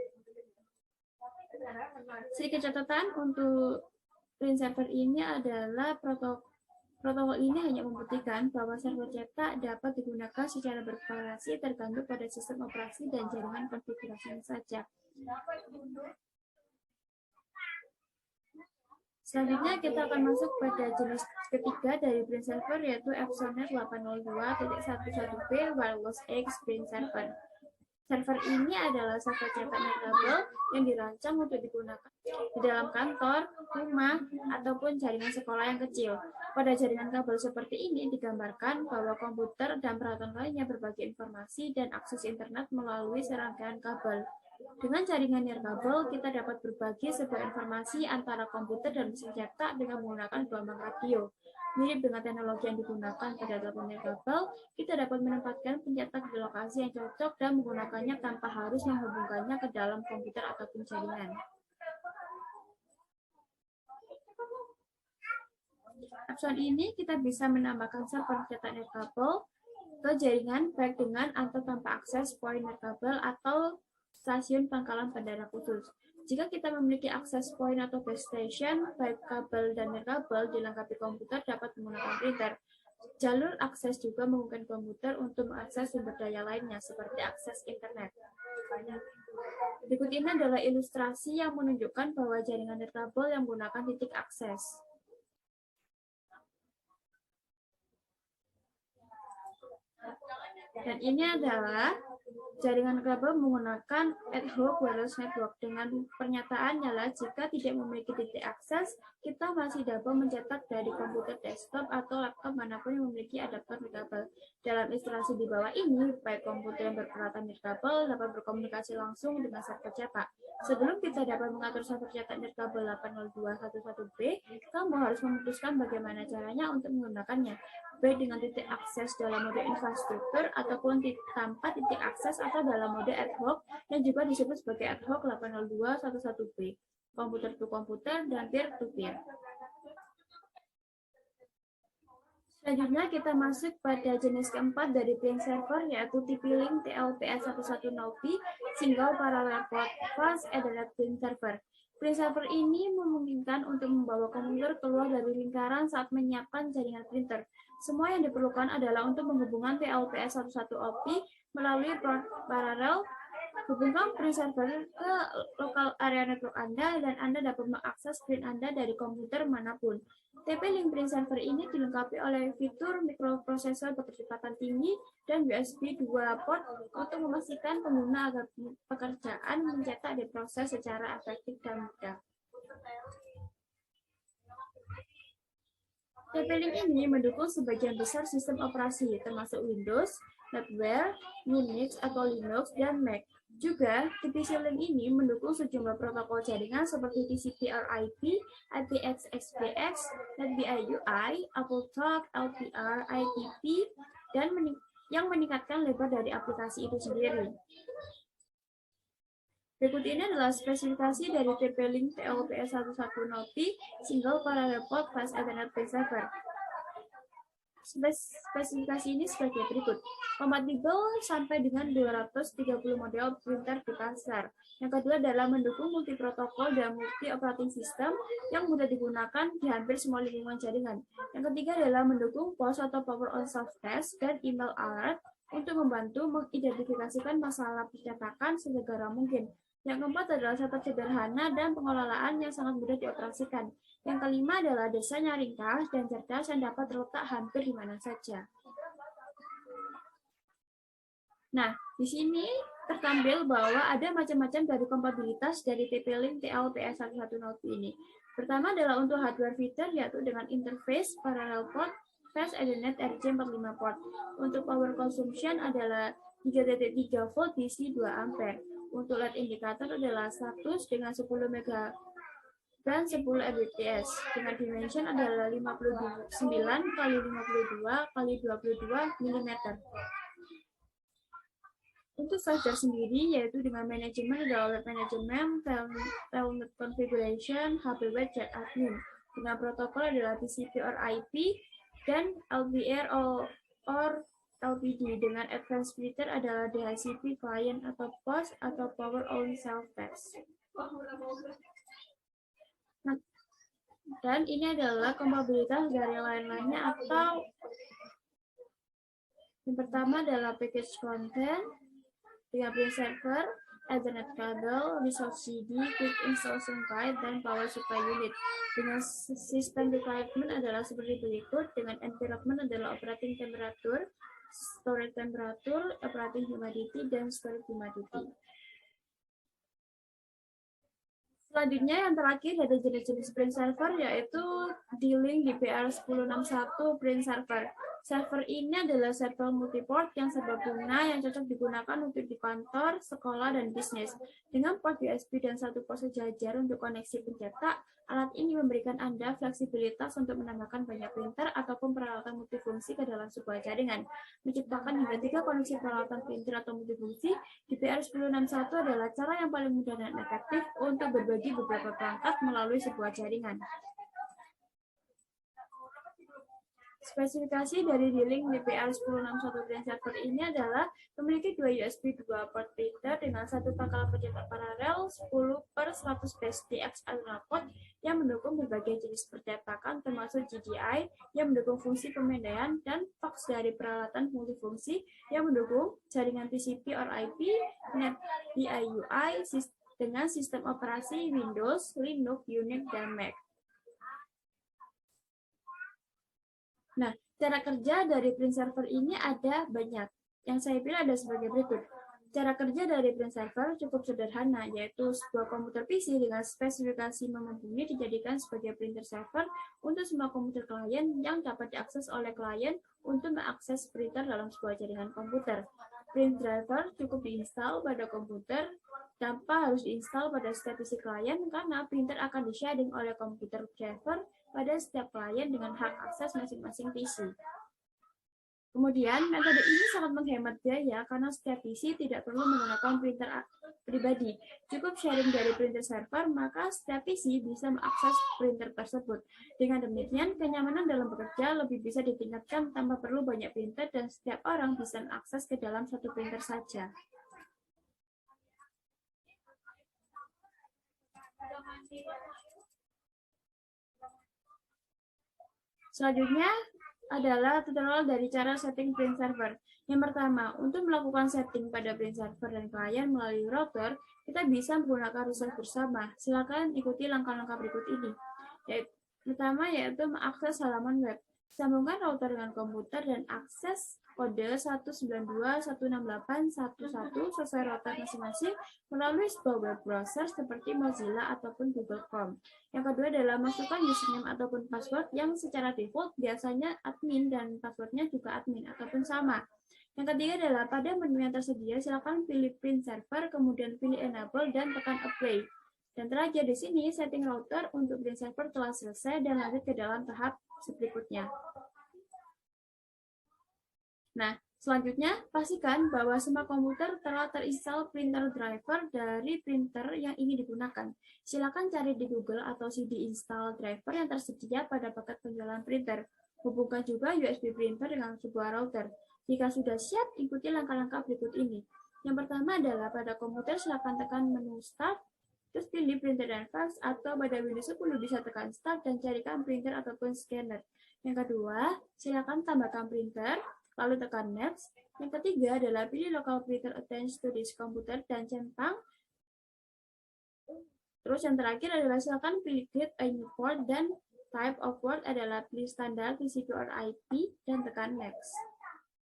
Sedikit catatan untuk print server ini adalah protokol ini hanya membuktikan bahwa server cetak dapat digunakan secara bervariasi tergantung pada sistem operasi dan jaringan konfigurasinya saja. Selanjutnya kita akan masuk pada jenis ketiga dari print server, yaitu Epsonet 802.11b Wireless X Print Server. Server ini adalah server cetak nirkabel yang dirancang untuk digunakan di dalam kantor, rumah, ataupun jaringan sekolah yang kecil. Pada jaringan kabel seperti ini digambarkan bahwa komputer dan peralatan lainnya berbagi informasi dan akses internet melalui serangkaian kabel. Dengan jaringan nirkabel, kita dapat berbagi sebuah informasi antara komputer dan mesin cetak dengan menggunakan gelombang radio. Mirip dengan teknologi yang digunakan pada telepon nirkabel, kita dapat menempatkan pencetak di lokasi yang cocok dan menggunakannya tanpa harus menghubungkannya ke dalam komputer ataupun jaringan. Epson ini kita bisa menambahkan server cetak nirkabel ke jaringan baik dengan atau tanpa akses point nirkabel atau stasiun pangkalan bandara khusus. Jika kita memiliki akses point atau base station, baik kabel dan nirkabel dilengkapi komputer dapat menggunakan printer. Jalur akses juga memungkinkan komputer untuk mengakses sumber daya lainnya, seperti akses internet. Berikut ini adalah ilustrasi yang menunjukkan bahwa jaringan nirkabel yang menggunakan titik akses. Dan ini adalah jaringan kabel menggunakan ad hoc wireless network. Dengan pernyataan nyala, jika tidak memiliki titik akses, kita masih dapat mencetak dari komputer desktop atau laptop manapun yang memiliki adaptor nirkabel. Dalam ilustrasi di bawah ini, baik komputer yang berperalatan nirkabel dapat berkomunikasi langsung dengan server cetak. Sebelum kita dapat mengatur server cetak nirkabel 802.11b, kamu harus memutuskan bagaimana caranya untuk menggunakannya, baik dengan titik akses dalam mode infrastruktur ataupun tanpa titik akses atau dalam mode ad hoc yang juga disebut sebagai ad hoc 802.11b, komputer to komputer dan peer to peer. Selanjutnya kita masuk pada jenis keempat dari print server, yaitu TP-Link TLPS1100P Single Parallel Port Fast Ethernet Print Server. Print server ini memungkinkan untuk membawa komputer keluar dari lingkaran saat menyiapkan jaringan printer. Semua yang diperlukan adalah untuk menghubungkan TLPS1100P melalui port paralel. Hubungkan print server ke lokal area network Anda dan Anda dapat mengakses print Anda dari komputer manapun. TP-Link print server ini dilengkapi oleh fitur mikroprosesor berkecepatan tinggi dan USB 2 port untuk memastikan pengguna agar pekerjaan mencetak diproses secara efektif dan mudah. TP-Link ini mendukung sebagian besar sistem operasi, termasuk Windows, NetWare, Unix atau Linux, dan Mac. Juga, TP-Link ini mendukung sejumlah protokol jaringan seperti TCP/IP, IPX/SPX, NetBIUI, AppleTalk, LPR, IPP, dan yang meningkatkan lebar dari aplikasi itu sendiri. Berikut ini adalah spesifikasi dari TP-Link TLPS1100P Single Parallel Port Fast Ethernet Print Server. spesifikasi ini sebagai berikut. Kompatibel sampai dengan 230 model printer di pasar. Yang kedua adalah mendukung multi protokol dan multi operating system yang mudah digunakan di hampir semua lingkungan jaringan. Yang ketiga adalah mendukung POS atau Power on Self-Test dan email alert untuk membantu mengidentifikasikan masalah percetakan segera mungkin. Yang keempat adalah setup sederhana dan pengelolaan yang sangat mudah dioperasikan. Yang kelima adalah desain yang ringkas dan cerdas yang dapat terletak hampir di mana saja. Nah, di sini tertampil bahwa ada macam-macam dari kompatibilitas dari TP-Link TL-PS110P ini. Pertama adalah untuk hardware feature, yaitu dengan interface parallel port, fast Ethernet RJ45 port. Untuk power consumption adalah 3.3 volt DC 2 ampere. Untuk LED indikator adalah status dengan 10 mega dan 10 Mbps. Dengan dimension adalah 59 x 52 x 22 mm. Untuk firmware sendiri, yaitu dengan manajemen adalah web management, telnet configuration, HPW, chat admin. Dengan protokol adalah TCP or IP, dan LPR or LPD. Dengan advanced filter adalah DHCP, client atau POS, atau Power on Self-Test. Nah, dan ini adalah kompatibilitas dari lain-lainnya atau yang pertama adalah package content, dengan print server, Ethernet kabel, resource CD, quick installation guide, dan power supply unit. Dengan sistem requirement adalah seperti berikut, dengan environment adalah operating temperature, storage temperature, operating humidity, dan storage humidity. Selanjutnya yang terakhir ada jenis-jenis print server, yaitu D-Link DPR1061 print server. Server ini adalah server multiport yang serbaguna yang cocok digunakan untuk di kantor, sekolah, dan bisnis. Dengan port USB dan satu port sejajar untuk koneksi pencetak, alat ini memberikan Anda fleksibilitas untuk menambahkan banyak printer ataupun peralatan multifungsi ke dalam sebuah jaringan. Menciptakan hingga 3 koneksi peralatan printer atau multifungsi, DPR1061 adalah cara yang paling mudah dan efektif untuk berbagi beberapa perangkat melalui sebuah jaringan. Spesifikasi dari D-Link DPR1061 print server ini adalah memiliki 2 USB 2 port printer dengan satu pangkalan pencetak paralel 10/100 PSDX Ethernet port yang mendukung berbagai jenis percetakan termasuk GDI yang mendukung fungsi pemindaian dan fax dari peralatan multifungsi yang mendukung jaringan TCP or IP, NetDIUI dengan sistem operasi Windows, Linux, Unix, dan Mac. Nah, cara kerja dari print server ini ada banyak. Yang saya pilih ada sebagai berikut. Cara kerja dari print server cukup sederhana, yaitu sebuah komputer PC dengan spesifikasi memumpuni dijadikan sebagai printer server untuk semua komputer klien yang dapat diakses oleh klien untuk mengakses printer dalam sebuah jaringan komputer. Print driver cukup diinstal pada komputer tanpa harus diinstal pada setiap PC klien karena printer akan di-sharing oleh komputer driver pada setiap klien dengan hak akses masing-masing PC. Kemudian, metode ini sangat menghemat biaya karena setiap PC tidak perlu menggunakan printer pribadi. Cukup sharing dari printer server, maka setiap PC bisa mengakses printer tersebut. Dengan demikian, kenyamanan dalam bekerja lebih bisa ditingkatkan tanpa perlu banyak printer dan setiap orang bisa mengakses ke dalam satu printer saja. Selanjutnya adalah tutorial dari cara setting print server. Yang pertama, untuk melakukan setting pada print server dan klien melalui router, kita bisa menggunakan rules bersama. Silakan ikuti langkah-langkah berikut ini. Pertama yaitu mengakses halaman web. Sambungkan router dengan komputer dan akses kode 192.168.1.1 sesuai router masing-masing melalui sebuah web browser seperti Mozilla ataupun Google Chrome. Yang kedua adalah masukkan username ataupun password yang secara default biasanya admin dan passwordnya juga admin ataupun sama. Yang ketiga adalah pada menu yang tersedia silakan pilih print server, kemudian pilih enable dan tekan apply. Dan terakhir di sini setting router untuk print server telah selesai dan lanjut ke dalam tahap berikutnya. Nah, selanjutnya pastikan bahwa semua komputer telah terinstall printer driver dari printer yang ingin digunakan. Silakan cari di Google atau CD install driver yang tersedia pada paket penjualan printer. Hubungkan juga USB printer dengan sebuah router. Jika sudah siap, ikuti langkah-langkah berikut ini. Yang pertama adalah pada komputer silakan tekan menu Start, terus pilih printer dan fax, atau pada Windows 10 bisa tekan Start dan carikan printer ataupun scanner. Yang kedua, silakan tambahkan printer, lalu tekan Next. Yang ketiga adalah pilih local printer attached to this computer dan centang. Terus yang terakhir adalah silakan pilih create a new port dan type of port adalah pilih standar TCP or IP dan tekan Next.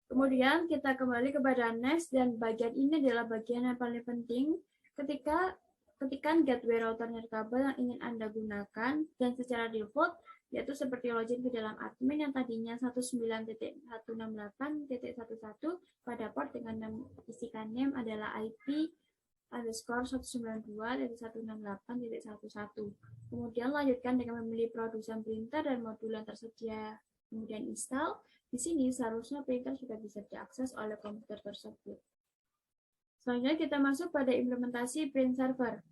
Kemudian kita kembali kepada Next dan bagian ini adalah bagian yang paling penting ketika ketikan gateway router nirkabel yang ingin Anda gunakan dan secara default yaitu seperti login ke dalam admin yang tadinya 19.168.11 pada port dengan isikan name adalah IP underscore 192.168.11. Kemudian lanjutkan dengan memilih produsen printer dan modul yang tersedia. Kemudian install. Di sini seharusnya printer sudah bisa diakses oleh komputer tersebut. Selanjutnya kita masuk pada implementasi print server.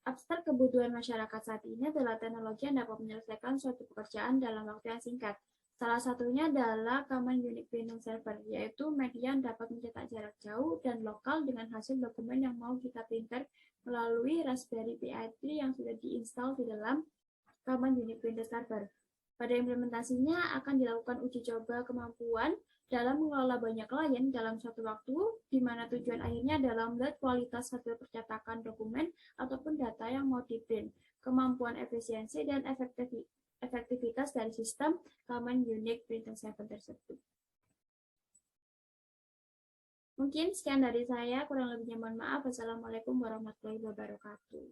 Abstrak kebutuhan masyarakat saat ini adalah teknologi yang dapat menyelesaikan suatu pekerjaan dalam waktu yang singkat. Salah satunya adalah Common Unique Printing Server, yaitu media yang dapat mencetak jarak jauh dan lokal dengan hasil dokumen yang mau kita printer melalui Raspberry Pi 3 yang sudah diinstal di dalam Common Unique Printing Server. Pada implementasinya akan dilakukan uji coba kemampuan dalam mengelola banyak klien dalam suatu waktu, di mana tujuan akhirnya adalah melihat kualitas hasil percetakan dokumen ataupun data yang mau di-print, kemampuan efisiensi dan efektivitas dari sistem Common Unique Printing Server tersebut. Mungkin sekian dari saya, kurang lebihnya mohon maaf. Wassalamualaikum warahmatullahi wabarakatuh.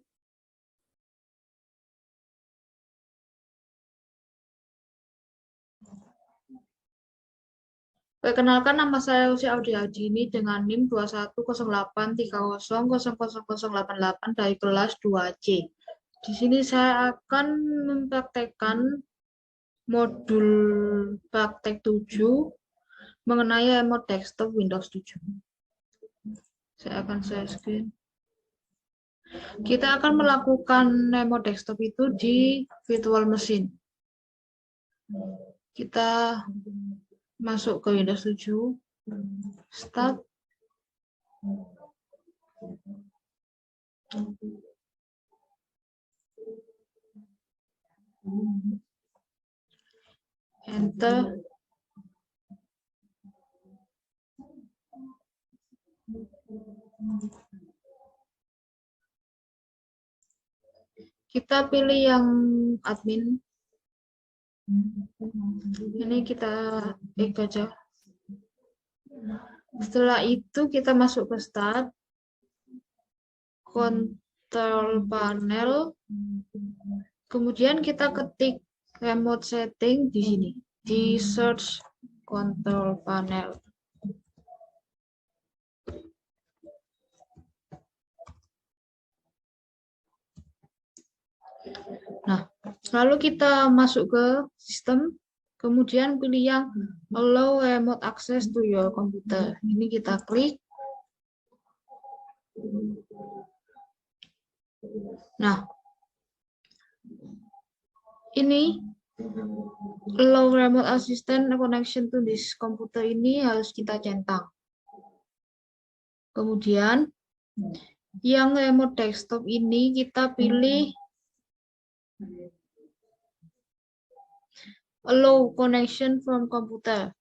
Perkenalkan, nama saya Usi Audiadini dengan NIM 210830000088 dari kelas 2C. Di sini saya akan mempraktekkan modul praktek 7 mengenai remote desktop Windows 7. Saya akan share screen. Kita akan melakukan remote desktop itu di virtual machine. Kita masuk ke Windows 7, Start, Enter, kita pilih yang admin. Ini kita aja. Setelah itu kita masuk ke Start, Control Panel, kemudian kita ketik Remote Setting di sini, di Search Control Panel. Nah, lalu kita masuk ke sistem, kemudian pilih yang Allow Remote Access to your computer. Ini kita klik. Nah, ini Allow Remote Assistant Connection to this computer ini harus kita centang. Kemudian, yang remote desktop ini kita pilih Allow connection from computer.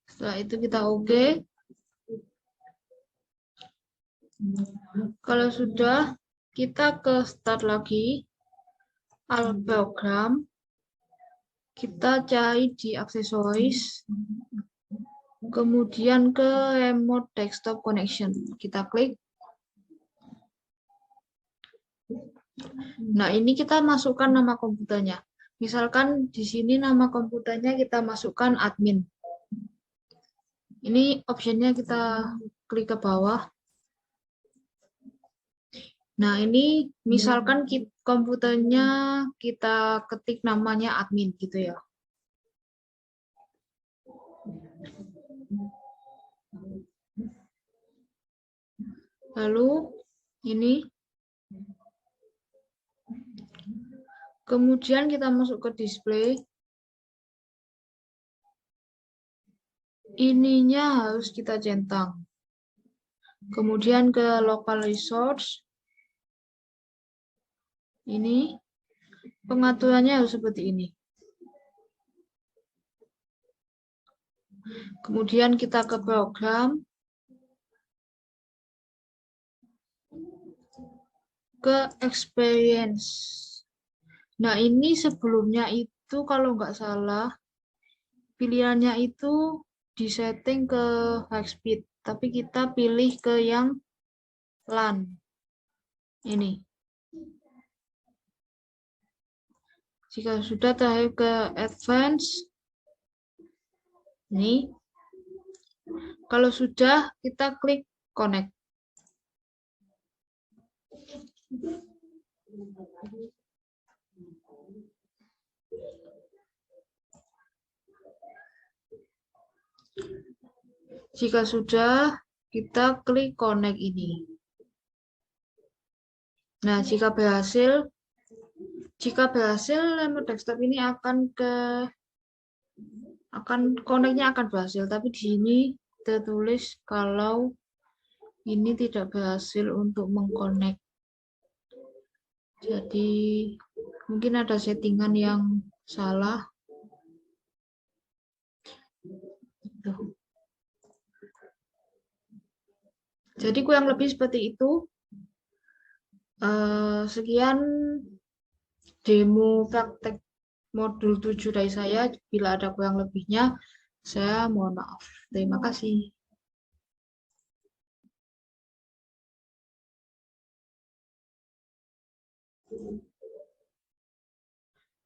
Setelah itu kita OK. Kalau sudah, kita ke Start lagi. All program. Kita cari di aksesoris. Kemudian ke remote desktop connection. Kita klik. Nah, ini kita masukkan nama komputernya. Misalkan di sini nama komputernya kita masukkan admin. Ini optionnya kita klik ke bawah. Nah, ini misalkan komputernya kita ketik namanya admin gitu ya. Lalu ini Kemudian kita masuk ke display. Ininya harus kita centang. Kemudian ke local resource. Ini pengaturannya harus seperti ini. Kemudian kita ke program. Ke experience. Nah, ini sebelumnya itu kalau nggak salah, pilihannya itu disetting ke high speed, tapi kita pilih ke yang LAN. Ini. Jika sudah terakhir ke advance. Ini. Kalau sudah, kita klik connect. Jika sudah, kita klik connect ini. Nah, jika berhasil remote desktop ini connect-nya akan berhasil, tapi di sini tertulis kalau ini tidak berhasil untuk mengconnect. Jadi mungkin ada settingan yang salah. Jadi kurang lebih seperti itu. Sekian demo praktek modul 7 dari saya. Bila ada kurang lebihnya, saya mohon maaf. Terima kasih.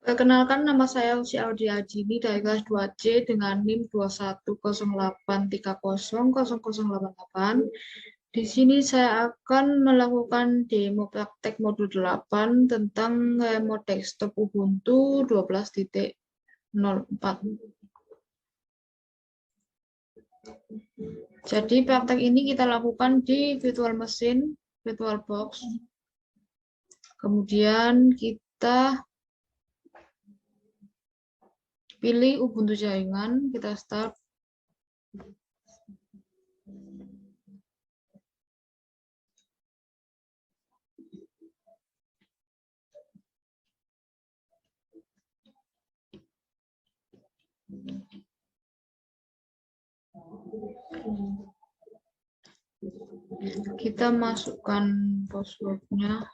Perkenalkan, nama saya Uci Audia Ajini dari kelas 2C dengan NIM 2108300008. Di sini saya akan melakukan demo praktek modul 8 tentang remote desktop Ubuntu 12.04. Jadi praktek ini kita lakukan di virtual machine, VirtualBox. Kemudian kita pilih Ubuntu jaringan, kita start. Kita masukkan passwordnya.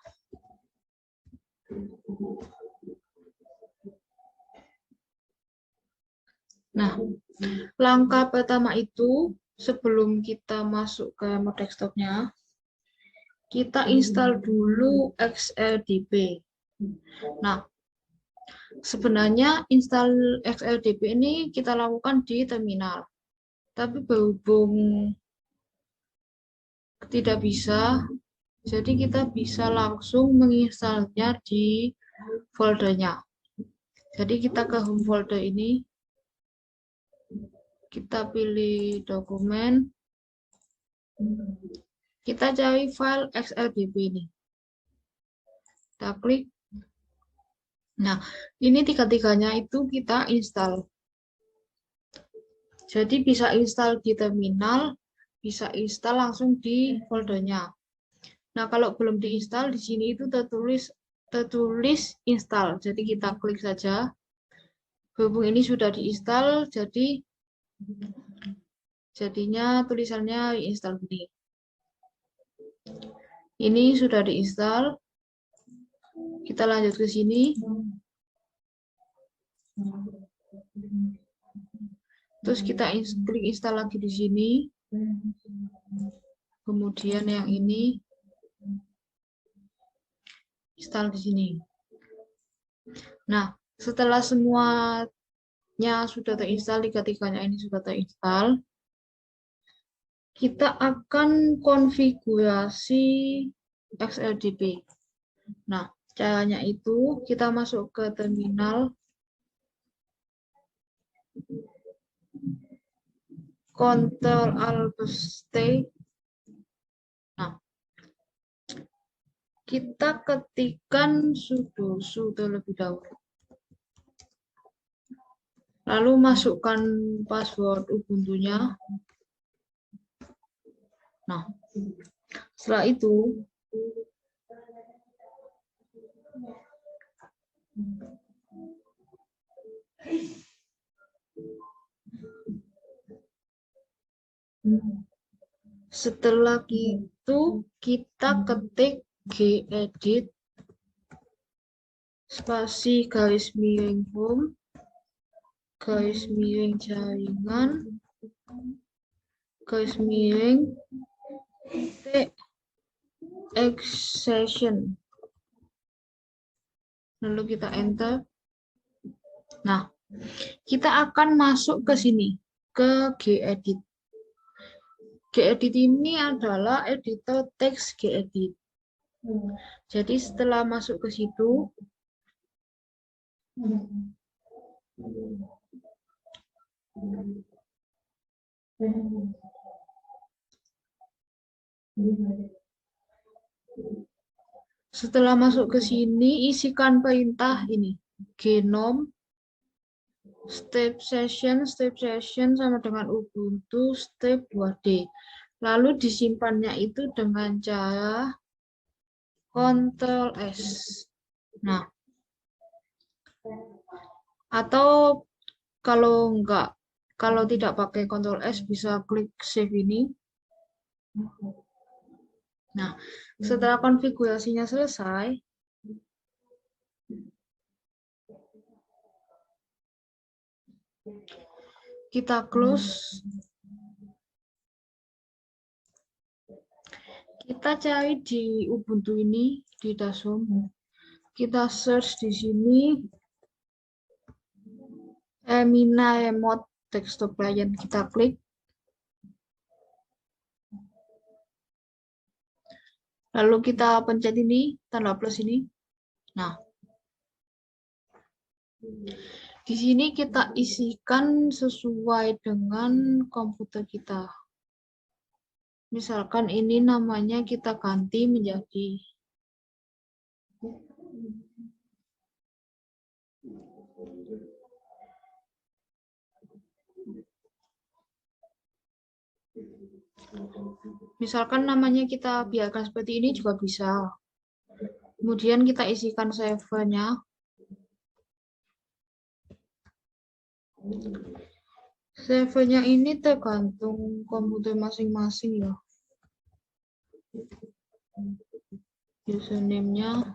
Nah, langkah pertama itu sebelum kita masuk ke remote desktopnya, kita install dulu XLDB. Nah, sebenarnya install XLDB ini kita lakukan di terminal. Tapi berhubung tidak bisa, jadi kita bisa langsung menginstalnya di foldernya. Jadi kita ke home folder ini, kita pilih dokumen, kita cari file XLDB ini. Kita klik. Nah, ini tiga-tiganya itu kita install. Jadi bisa install di terminal, bisa install langsung di foldernya. Nah, kalau belum diinstal, di sini itu tertulis install. Jadi kita klik saja. Berhubung ini sudah diinstal, jadinya tulisannya install ini. Ini sudah diinstal. Kita lanjut ke sini. Terus kita klik install lagi di sini. Kemudian yang ini install di sini. Nah, setelah semuanya sudah terinstall, tiga-tiganya ini sudah terinstall, kita akan konfigurasi XLDB. Nah, caranya itu kita masuk ke terminal, Ctrl+Alt+T. Nah, kita ketikkan sudo terlebih dahulu. Lalu masukkan password Ubuntu-nya. Nah, setelah itu kita ketik gedit spasi garis miring home garis miring jaringan garis miring exception. Lalu kita enter. Nah, kita akan masuk ke sini, ke gedit. Gedit ini adalah editor teks gedit. Jadi setelah masuk ke situ, setelah masuk ke sini, isikan perintah ini. Genome, step session sama dengan Ubuntu, step 2D. Lalu disimpannya itu dengan cara Ctrl S. Nah, atau kalau tidak pakai Ctrl S bisa klik save ini. Nah, setelah konfigurasinya selesai, kita close. Kita cari di Ubuntu ini, di dashhome. Kita search di sini, Emina Remote Desktop Client. Kita klik. Lalu kita pencet ini, tanda plus ini. Nah, di sini kita isikan sesuai dengan komputer kita. Misalkan ini namanya kita ganti menjadi namanya kita biarkan seperti ini juga bisa. Kemudian kita isikan servernya. Servernya ini tergantung komputer masing-masing ya. Username-nya,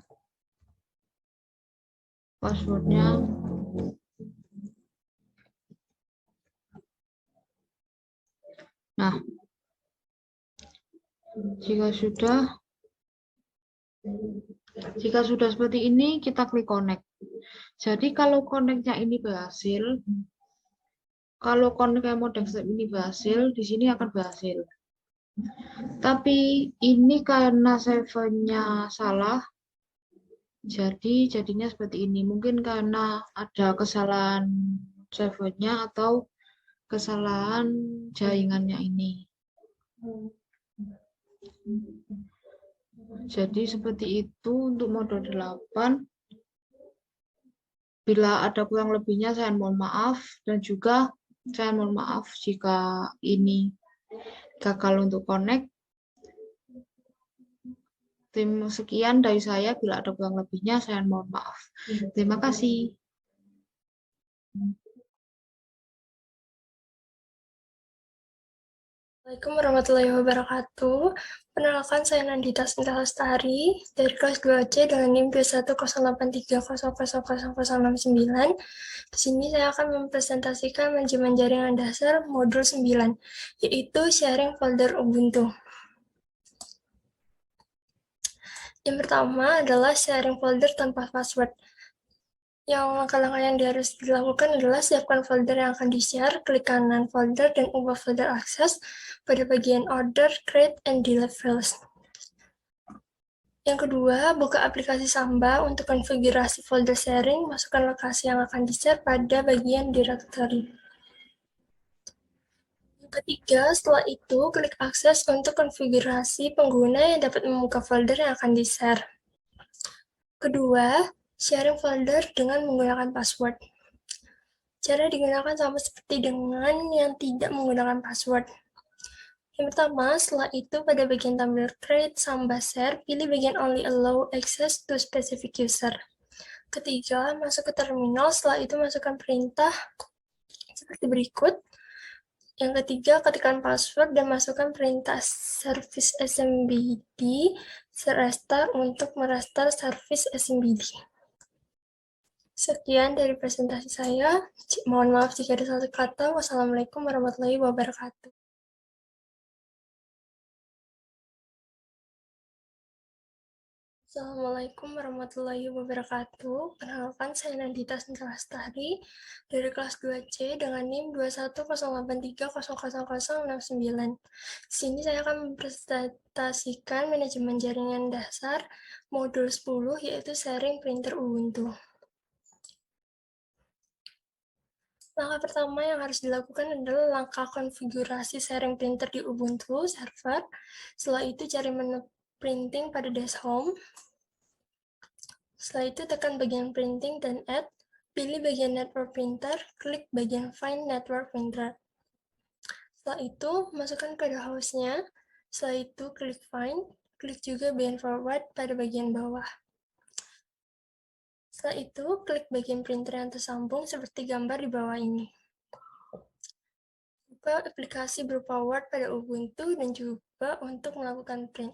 passwordnya. Nah, jika sudah seperti ini, kita klik connect. Jadi kalau connect-nya ini berhasil, kalau connect remote desktop ini berhasil, di sini akan berhasil. Tapi ini karena servernya salah, jadinya seperti ini. Mungkin karena ada kesalahan servernya atau kesalahan jaringannya ini. Jadi seperti itu untuk mode 8. Bila ada kurang lebihnya saya mohon maaf, dan juga saya mohon maaf jika ini gagal untuk connect. Sekian dari saya, bila ada kurang lebihnya saya mohon maaf. Terima kasih. Assalamualaikum warahmatullahi wabarakatuh. Perkenalkan, saya Nandita Sinta Lestari dari kelas 2C dengan NIM 21083000069. Di sini saya akan mempresentasikan manajemen jaringan dasar modul 9, yaitu sharing folder Ubuntu. Yang pertama adalah sharing folder tanpa password. Yang langkah-langkah yang harus dilakukan adalah siapkan folder yang akan di-share, klik kanan folder, dan ubah folder akses pada bagian order, create, and delete files. Yang kedua, buka aplikasi Samba untuk konfigurasi folder sharing, masukkan lokasi yang akan di-share pada bagian directory. Yang ketiga, setelah itu, klik akses untuk konfigurasi pengguna yang dapat membuka folder yang akan di-share. Kedua, sharing folder dengan menggunakan password. Cara digunakan sama seperti dengan yang tidak menggunakan password. Yang pertama, setelah itu pada bagian tombol create sambil share, pilih bagian only allow access to specific user. Ketiga, masuk ke terminal, setelah itu masukkan perintah seperti berikut. Yang ketiga, ketikkan password dan masukkan perintah service SMBD restart untuk merestart service SMBD. Sekian dari presentasi saya. Mohon maaf jika ada salah kata. Wassalamualaikum warahmatullahi wabarakatuh. Assalamualaikum warahmatullahi wabarakatuh. Perkenalkan, saya Nandita Sentra Lestari dari kelas 2C dengan NIM 21083000069. Di sini saya akan mempresentasikan manajemen jaringan dasar modul 10 yaitu sharing printer Ubuntu. Langkah pertama yang harus dilakukan adalah langkah konfigurasi sharing printer di Ubuntu server. Setelah itu cari menu printing pada dash home. Setelah itu tekan bagian printing dan add, pilih bagian network printer, klik bagian find network printer. Setelah itu masukkan kode host-nya, setelah itu klik find, klik juga bagian forward pada bagian bawah. Setelah itu klik bagian printer yang tersambung seperti gambar di bawah ini. Buka aplikasi berupa Word pada Ubuntu dan juga untuk melakukan print.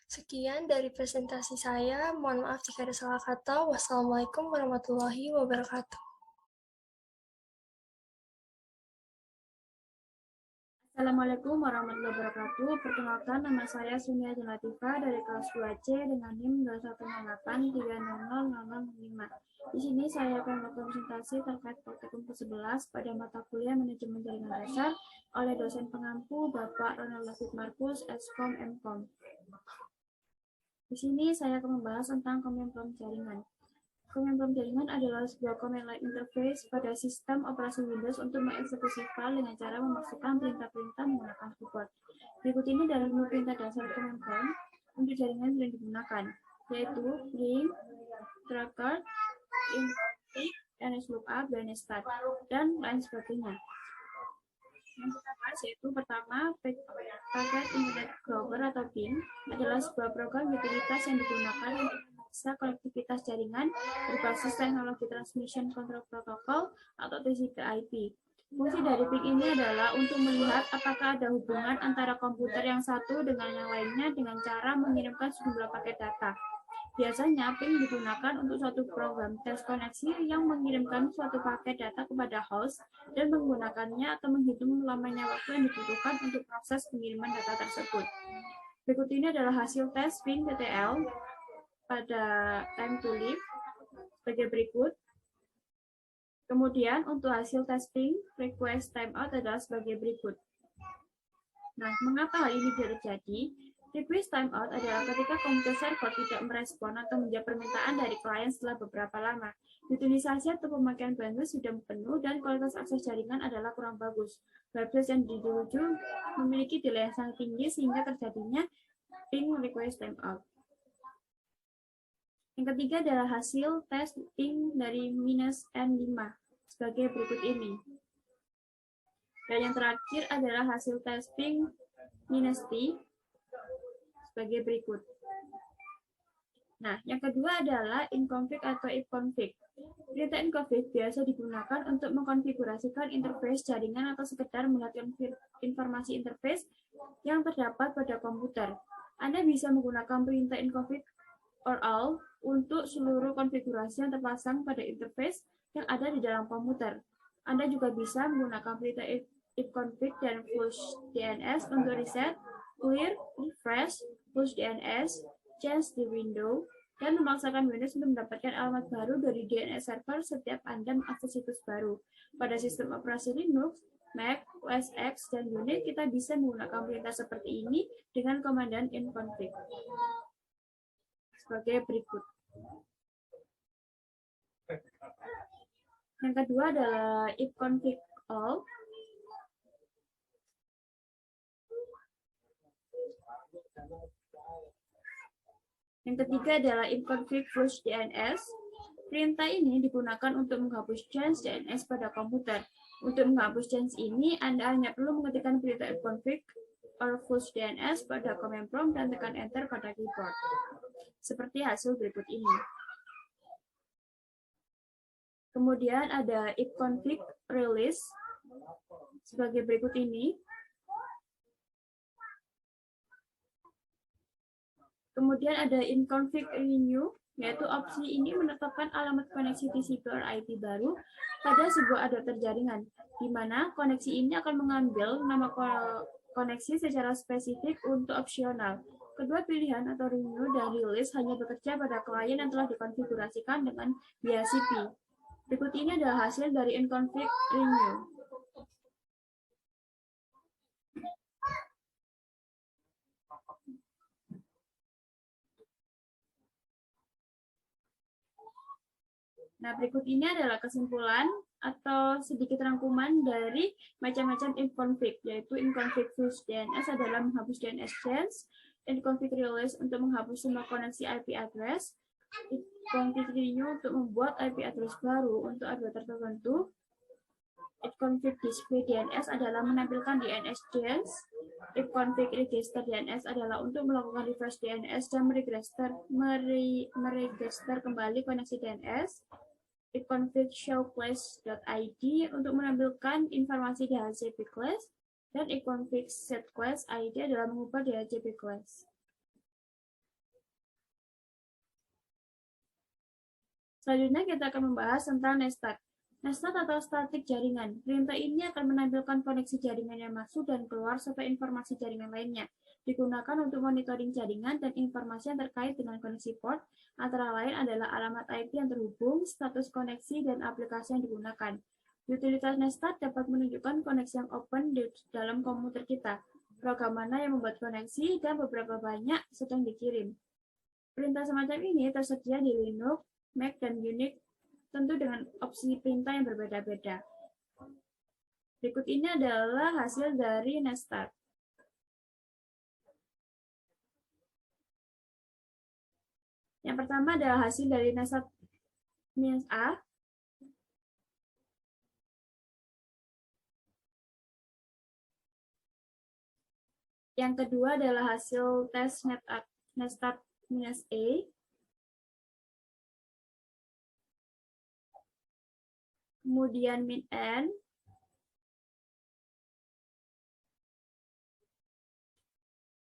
Sekian dari presentasi saya. Mohon maaf jika ada salah kata. Wassalamualaikum warahmatullahi wabarakatuh. Assalamualaikum warahmatullahi wabarakatuh. Perkenalkan, nama saya Sunia Latifah dari kelas 2C dengan NIM 210830005. Di sini saya akan melakukan presentasi terkait praktikum ke-11 pada mata kuliah manajemen jaringan dasar oleh dosen pengampu Bapak Ronald David Markus, Eskom Mkom. Di sini saya akan membahas tentang command prompt jaringan. Command prompt jaringan adalah sebuah command line interface pada sistem operasi Windows untuk mengeksekusi file dengan cara memasukkan perintah-perintah menggunakan keyboard. Berikut ini adalah menu perintah dasar command prompt untuk jaringan yang digunakan, yaitu bring, tracker, input, lookup, dan start, dan lain sebagainya. Yang pertama, paket internet grabber atau PIN adalah sebuah program utilitas yang digunakan untuk memeriksa konektivitas jaringan berbasis teknologi Transmission Control Protocol atau TCP/IP. Fungsi dari PIN ini adalah untuk melihat apakah ada hubungan antara komputer yang satu dengan yang lainnya dengan cara mengirimkan sejumlah paket data. Biasanya, PIN digunakan untuk suatu program tes koneksi yang mengirimkan suatu paket data kepada host dan menggunakannya atau menghitung lamanya waktu yang dibutuhkan untuk proses pengiriman data tersebut. Berikut ini adalah hasil tes PIN TTL pada time to live sebagai berikut. Kemudian, untuk hasil tes PIN request timeout adalah sebagai berikut. Nah, mengapa hal ini terjadi? Request timeout adalah ketika komputer server tidak merespon atau menjawab permintaan dari klien setelah beberapa lama. Utilisasi atau pemakaian bandwidth sudah penuh dan kualitas akses jaringan adalah kurang bagus. Website yang dituju memiliki delay yang sangat tinggi sehingga terjadinya ping request timeout. Yang ketiga adalah hasil tes ping dari -N5 sebagai berikut ini. Dan yang terakhir adalah hasil tes ping -T sebagai berikut. Nah, yang kedua adalah inconfig atau ifconfig. Perintah inconfig biasa digunakan untuk mengkonfigurasikan interface jaringan atau sekedar melihat informasi interface yang terdapat pada komputer. Anda bisa menggunakan perintah inconfig or all untuk seluruh konfigurasi yang terpasang pada interface yang ada di dalam komputer. Anda juga bisa menggunakan perintah ifconfig dan flush DNS untuk reset, clear, refresh, push DNS, change the window, dan memaksakan Windows untuk mendapatkan alamat baru dari DNS server setiap Anda mengakses situs baru. Pada sistem operasi Linux, Mac, OS X, dan Unix, kita bisa menggunakan perintah seperti ini dengan komandan inconfig. Sebagai berikut. Yang kedua adalah ifconfig all. Yang ketiga adalah inconfig flush DNS. Perintah ini digunakan untuk menghapus change DNS pada komputer. Untuk menghapus change ini, Anda hanya perlu mengetikkan perintah inconfig or flush DNS pada command prompt dan tekan enter pada keyboard. Seperti hasil berikut ini. Kemudian ada ipconfig release sebagai berikut ini. Kemudian ada inconfig renew, yaitu opsi ini menetapkan alamat koneksi TCP or IP baru pada sebuah adapter jaringan, di mana koneksi ini akan mengambil nama koneksi secara spesifik untuk opsional. Kedua pilihan atau renew dan release hanya bekerja pada klien yang telah dikonfigurasikan dengan DHCP. Berikut ini adalah hasil dari inconfig renew. Nah, berikut ini adalah kesimpulan atau sedikit rangkuman dari macam-macam inconfig, yaitu inconfig flush DNS adalah menghapus DNS change, inconfig release untuk menghapus semua koneksi IP address, inconfig renew untuk membuat IP address baru untuk adapter tertentu, inconfig display DNS adalah menampilkan DNS change, inconfig register DNS adalah untuk melakukan refresh DNS dan meregister kembali koneksi DNS, inconfig showclass.id untuk menampilkan informasi DHCP class, dan inconfig setClass ID adalah mengubah DHCP class. Selanjutnya kita akan membahas tentang nestat. Nestat atau statik jaringan. Perintah ini akan menampilkan koneksi jaringan yang masuk dan keluar serta informasi jaringan lainnya. Digunakan untuk monitoring jaringan dan informasi yang terkait dengan koneksi port, antara lain adalah alamat IP yang terhubung, status koneksi, dan aplikasi yang digunakan. Utilitas nestat dapat menunjukkan koneksi yang open di dalam komputer kita, program mana yang membuat koneksi, dan beberapa banyak sedang dikirim. Perintah semacam ini tersedia di Linux, Mac, dan Unix, tentu dengan opsi perintah yang berbeda-beda. Berikut ini adalah hasil dari nestat. Yang pertama adalah hasil dari nestat -A. Yang kedua adalah hasil tes nestat -E. Kemudian -N.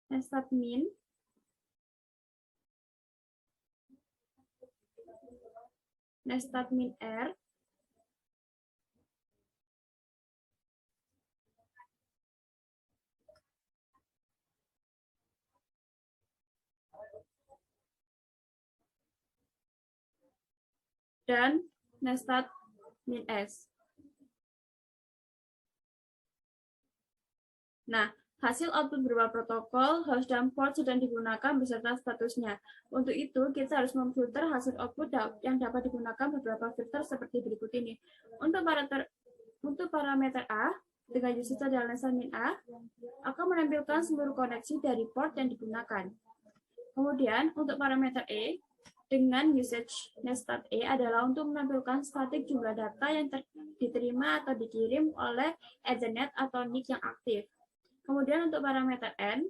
Nestat -min. Nestat -R. Dan nestat -S. Nah, hasil output berupa protokol, host, dan port sedang digunakan beserta statusnya. Untuk itu, kita harus memfilter hasil output yang dapat digunakan beberapa filter seperti berikut ini. Untuk parameter A, dengan usage adalah nestat -A, akan menampilkan seluruh koneksi dari port yang digunakan. Kemudian, untuk parameter E, dengan usage nestat E adalah untuk menampilkan statik jumlah data yang diterima atau dikirim oleh Ethernet atau NIC yang aktif. Kemudian untuk parameter N,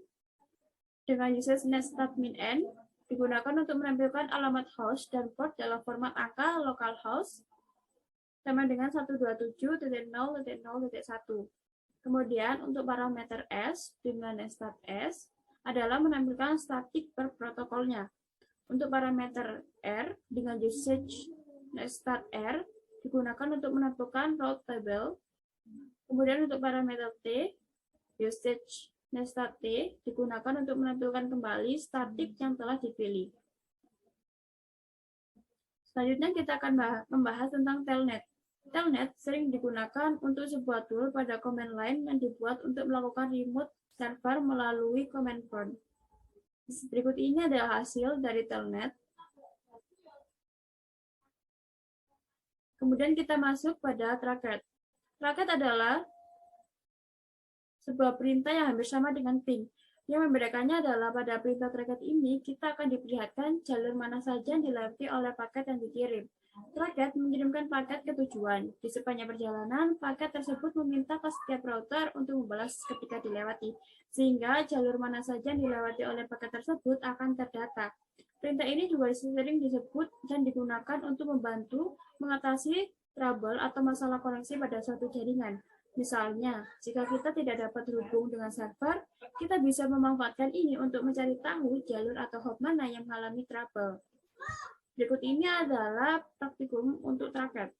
dengan usage nestat -N, digunakan untuk menampilkan alamat host dan port dalam format angka localhost sama dengan 127.0.0.1. Kemudian untuk parameter S dengan nestat S adalah menampilkan statik per protokolnya. Untuk parameter R dengan usage nestat R digunakan untuk menampilkan route table. Kemudian untuk parameter T, usage nestat T digunakan untuk menampilkan kembali statik yang telah dipilih. Selanjutnya kita akan membahas tentang telnet. Telnet sering digunakan untuk sebuah tool pada command line yang dibuat untuk melakukan remote server melalui command prompt. Berikut ini adalah hasil dari telnet. Kemudian kita masuk pada tracket. Tracket adalah sebuah perintah yang hampir sama dengan ping. Yang membedakannya adalah pada perintah tracket ini, kita akan diperlihatkan jalur mana saja yang dilewati oleh paket yang dikirim. Tracket mengirimkan paket ke tujuan. Di sepanjang perjalanan, paket tersebut meminta ke setiap router untuk membalas ketika dilewati, sehingga jalur mana saja yang dilewati oleh paket tersebut akan terdata. Perintah ini juga sering disebut dan digunakan untuk membantu mengatasi trouble atau masalah koneksi pada suatu jaringan. Misalnya, jika kita tidak dapat terhubung dengan server, kita bisa memanfaatkan ini untuk mencari tahu jalur atau hop mana yang mengalami trouble. Berikut ini adalah praktikum untuk tracket.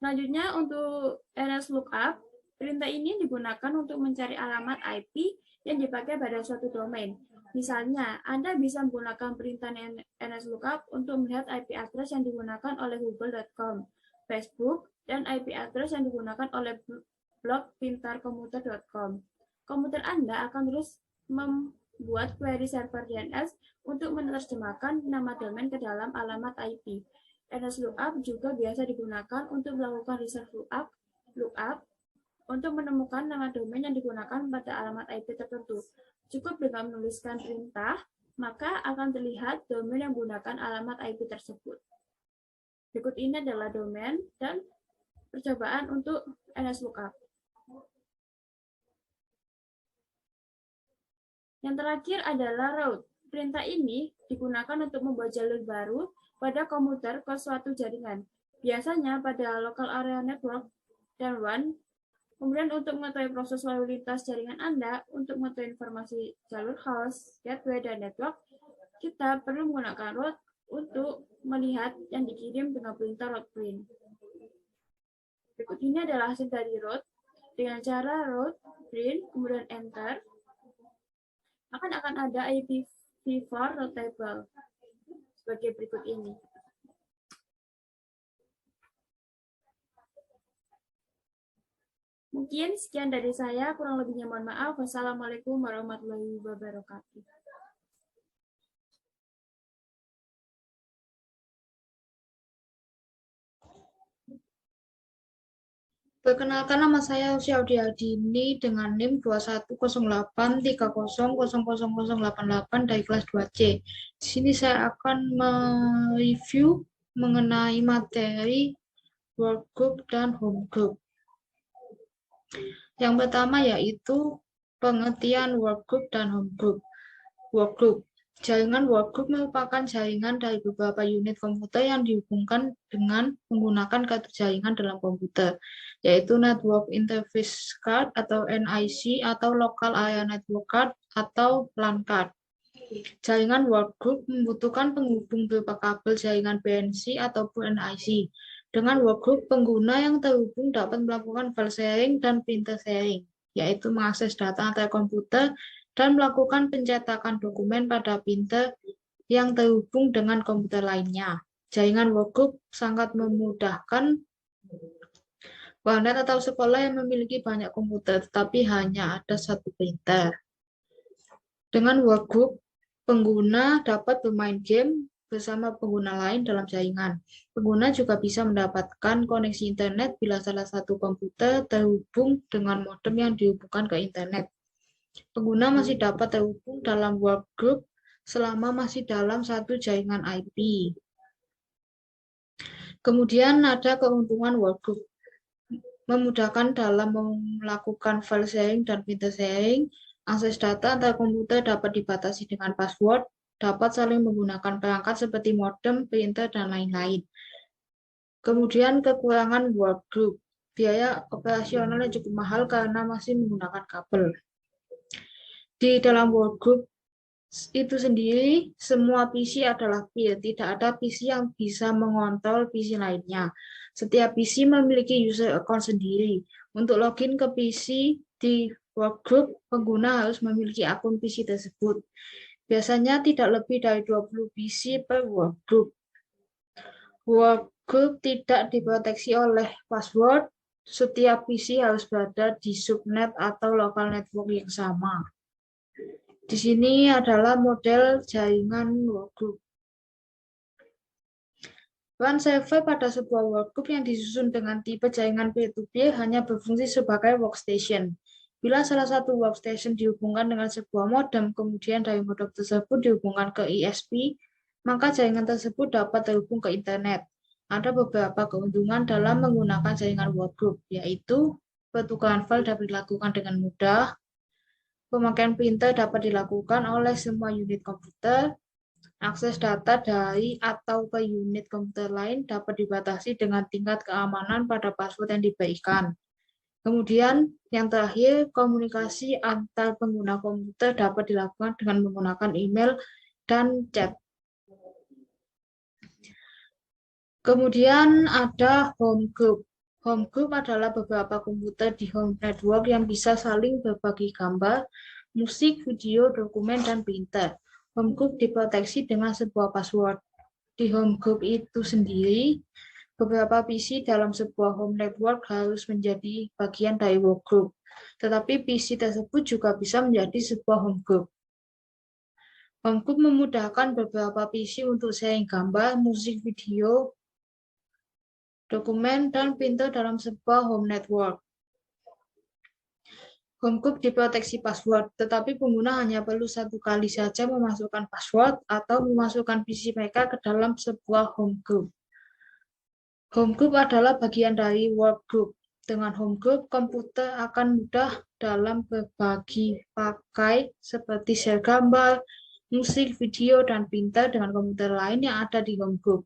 Selanjutnya untuk NSLOOKUP, perintah ini digunakan untuk mencari alamat IP yang dipakai pada suatu domain. Misalnya, Anda bisa menggunakan perintah NSLOOKUP untuk melihat IP address yang digunakan oleh google.com, Facebook, dan IP address yang digunakan oleh blog pintarkomputer.com. Komputer Anda akan terus membuat query server DNS untuk menerjemahkan nama domain ke dalam alamat IP. NSLOOKUP juga biasa digunakan untuk melakukan reserve lookup untuk menemukan nama domain yang digunakan pada alamat IP tertentu. Cukup dengan menuliskan perintah, maka akan terlihat domain yang menggunakan alamat IP tersebut. Berikut ini adalah domain dan percobaan untuk NSLOOKUP. Yang terakhir adalah route. Perintah ini digunakan untuk membuat jalur baru pada komputer ke suatu jaringan. Biasanya pada local area network dan WAN. Kemudian untuk mengetahui proses lalu lintas jaringan Anda, untuk mengetahui informasi jalur host, gateway, dan network, kita perlu menggunakan route untuk melihat yang dikirim dengan perintah route print. Berikut ini adalah hasil dari route. Dengan cara route print, kemudian enter, akan ada IPv4 route table sebagai berikut ini. Mungkin sekian dari saya, kurang lebihnya mohon maaf. Wassalamualaikum warahmatullahi wabarakatuh. Perkenalkan, nama saya Usia Audiadini dengan NIM 210830000088 dari kelas 2C. Di sini saya akan mereview mengenai materi workgroup dan homegroup. Yang pertama yaitu pengertian workgroup dan homegroup. Workgroup. Jaringan workgroup merupakan jaringan dari beberapa unit komputer yang dihubungkan dengan menggunakan kartu jaringan dalam komputer, yaitu Network Interface Card atau NIC atau Local Area Network Card atau LAN card. Jaringan workgroup membutuhkan penghubung berupa kabel jaringan BNC ataupun NIC. Dengan workgroup, pengguna yang terhubung dapat melakukan file sharing dan printer sharing, yaitu mengakses data antar komputer dan melakukan pencetakan dokumen pada printer yang terhubung dengan komputer lainnya. Jaringan workgroup sangat memudahkan warnet atau sekolah yang memiliki banyak komputer, tetapi hanya ada satu printer. Dengan workgroup, pengguna dapat bermain game bersama pengguna lain dalam jaringan. Pengguna juga bisa mendapatkan koneksi internet bila salah satu komputer terhubung dengan modem yang dihubungkan ke internet. Pengguna masih dapat terhubung dalam workgroup selama masih dalam satu jaringan IP. Kemudian ada keuntungan workgroup. Memudahkan dalam melakukan file sharing dan printer sharing, akses data antar komputer dapat dibatasi dengan password, dapat saling menggunakan perangkat seperti modem, printer, dan lain-lain. Kemudian kekurangan workgroup. Biaya operasionalnya cukup mahal karena masih menggunakan kabel. Di dalam workgroup itu sendiri, semua PC adalah peer. Tidak ada PC yang bisa mengontrol PC lainnya. Setiap PC memiliki user account sendiri. Untuk login ke PC di workgroup, pengguna harus memiliki akun PC tersebut. Biasanya tidak lebih dari 20 PC per workgroup. Workgroup tidak diproteksi oleh password. Setiap PC harus berada di subnet atau local network yang sama. Di sini adalah model jaringan workgroup. One server pada sebuah workgroup yang disusun dengan tipe jaringan peer-to-peer hanya berfungsi sebagai workstation. Bila salah satu workstation dihubungkan dengan sebuah modem, kemudian dari modem tersebut dihubungkan ke ISP, maka jaringan tersebut dapat terhubung ke internet. Ada beberapa keuntungan dalam menggunakan jaringan workgroup, yaitu pertukaran file dapat dilakukan dengan mudah, pemakaian printer dapat dilakukan oleh semua unit komputer, akses data dari atau ke unit komputer lain dapat dibatasi dengan tingkat keamanan pada password yang diberikan. Kemudian, yang terakhir, komunikasi antar pengguna komputer dapat dilakukan dengan menggunakan email dan chat. Kemudian ada home group. Home group adalah beberapa komputer di home network yang bisa saling berbagi gambar, musik, video, dokumen, dan printer. Home group diproteksi dengan sebuah password. Di home group itu sendiri, beberapa PC dalam sebuah home network harus menjadi bagian dari workgroup. Tetapi PC tersebut juga bisa menjadi sebuah home group. Home group memudahkan beberapa PC untuk sharing gambar, musik, video, dokumen, dan printer dalam sebuah home network. Home group diproteksi password, tetapi pengguna hanya perlu satu kali saja memasukkan password atau memasukkan PC mereka ke dalam sebuah home group. Home group adalah bagian dari workgroup. Dengan home group, komputer akan mudah dalam berbagi pakai seperti share gambar, musik, video, dan printer dengan komputer lain yang ada di home group.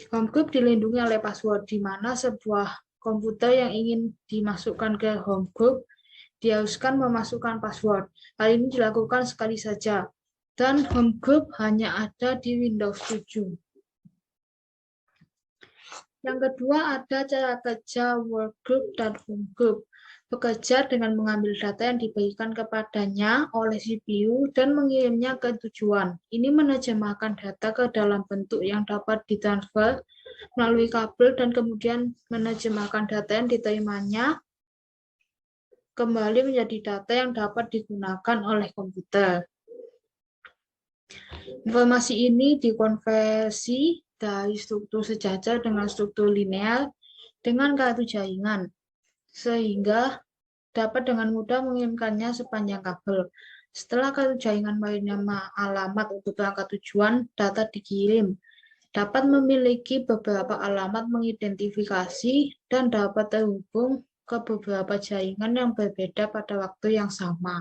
Home group dilindungi oleh password, di mana sebuah komputer yang ingin dimasukkan ke home group diharuskan memasukkan password. Hal ini dilakukan sekali saja, dan home group hanya ada di Windows 7. Yang kedua ada cara kerja workgroup dan home group. Bekerja dengan mengambil data yang diberikan kepadanya oleh CPU dan mengirimnya ke tujuan. Ini menerjemahkan data ke dalam bentuk yang dapat ditransfer melalui kabel dan kemudian menerjemahkan data yang diterimanya kembali menjadi data yang dapat digunakan oleh komputer. Informasi ini dikonversi dari struktur sejajar dengan struktur linear dengan kartu jaringan, sehingga dapat dengan mudah mengirimkannya sepanjang kabel. Setelah kartu jaringan menerima alamat untuk perangkat tujuan, data dikirim. Dapat memiliki beberapa alamat mengidentifikasi dan dapat terhubung ke beberapa jaringan yang berbeda pada waktu yang sama.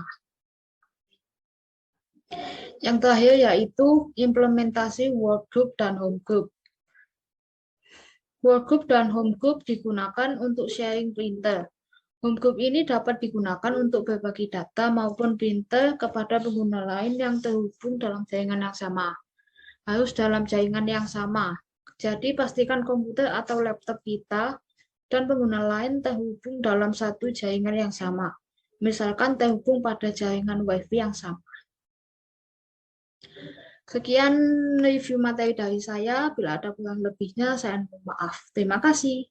Yang terakhir yaitu implementasi workgroup dan home group. Workgroup dan home group digunakan untuk sharing printer. Home group ini dapat digunakan untuk berbagi data maupun printer kepada pengguna lain yang terhubung dalam jaringan yang sama. Harus dalam jaringan yang sama. Jadi pastikan komputer atau laptop kita dan pengguna lain terhubung dalam satu jaringan yang sama. Misalkan terhubung pada jaringan WiFi yang sama. Sekian review materi dari saya. Bila ada kurang lebihnya, saya mohon maaf. Terima kasih.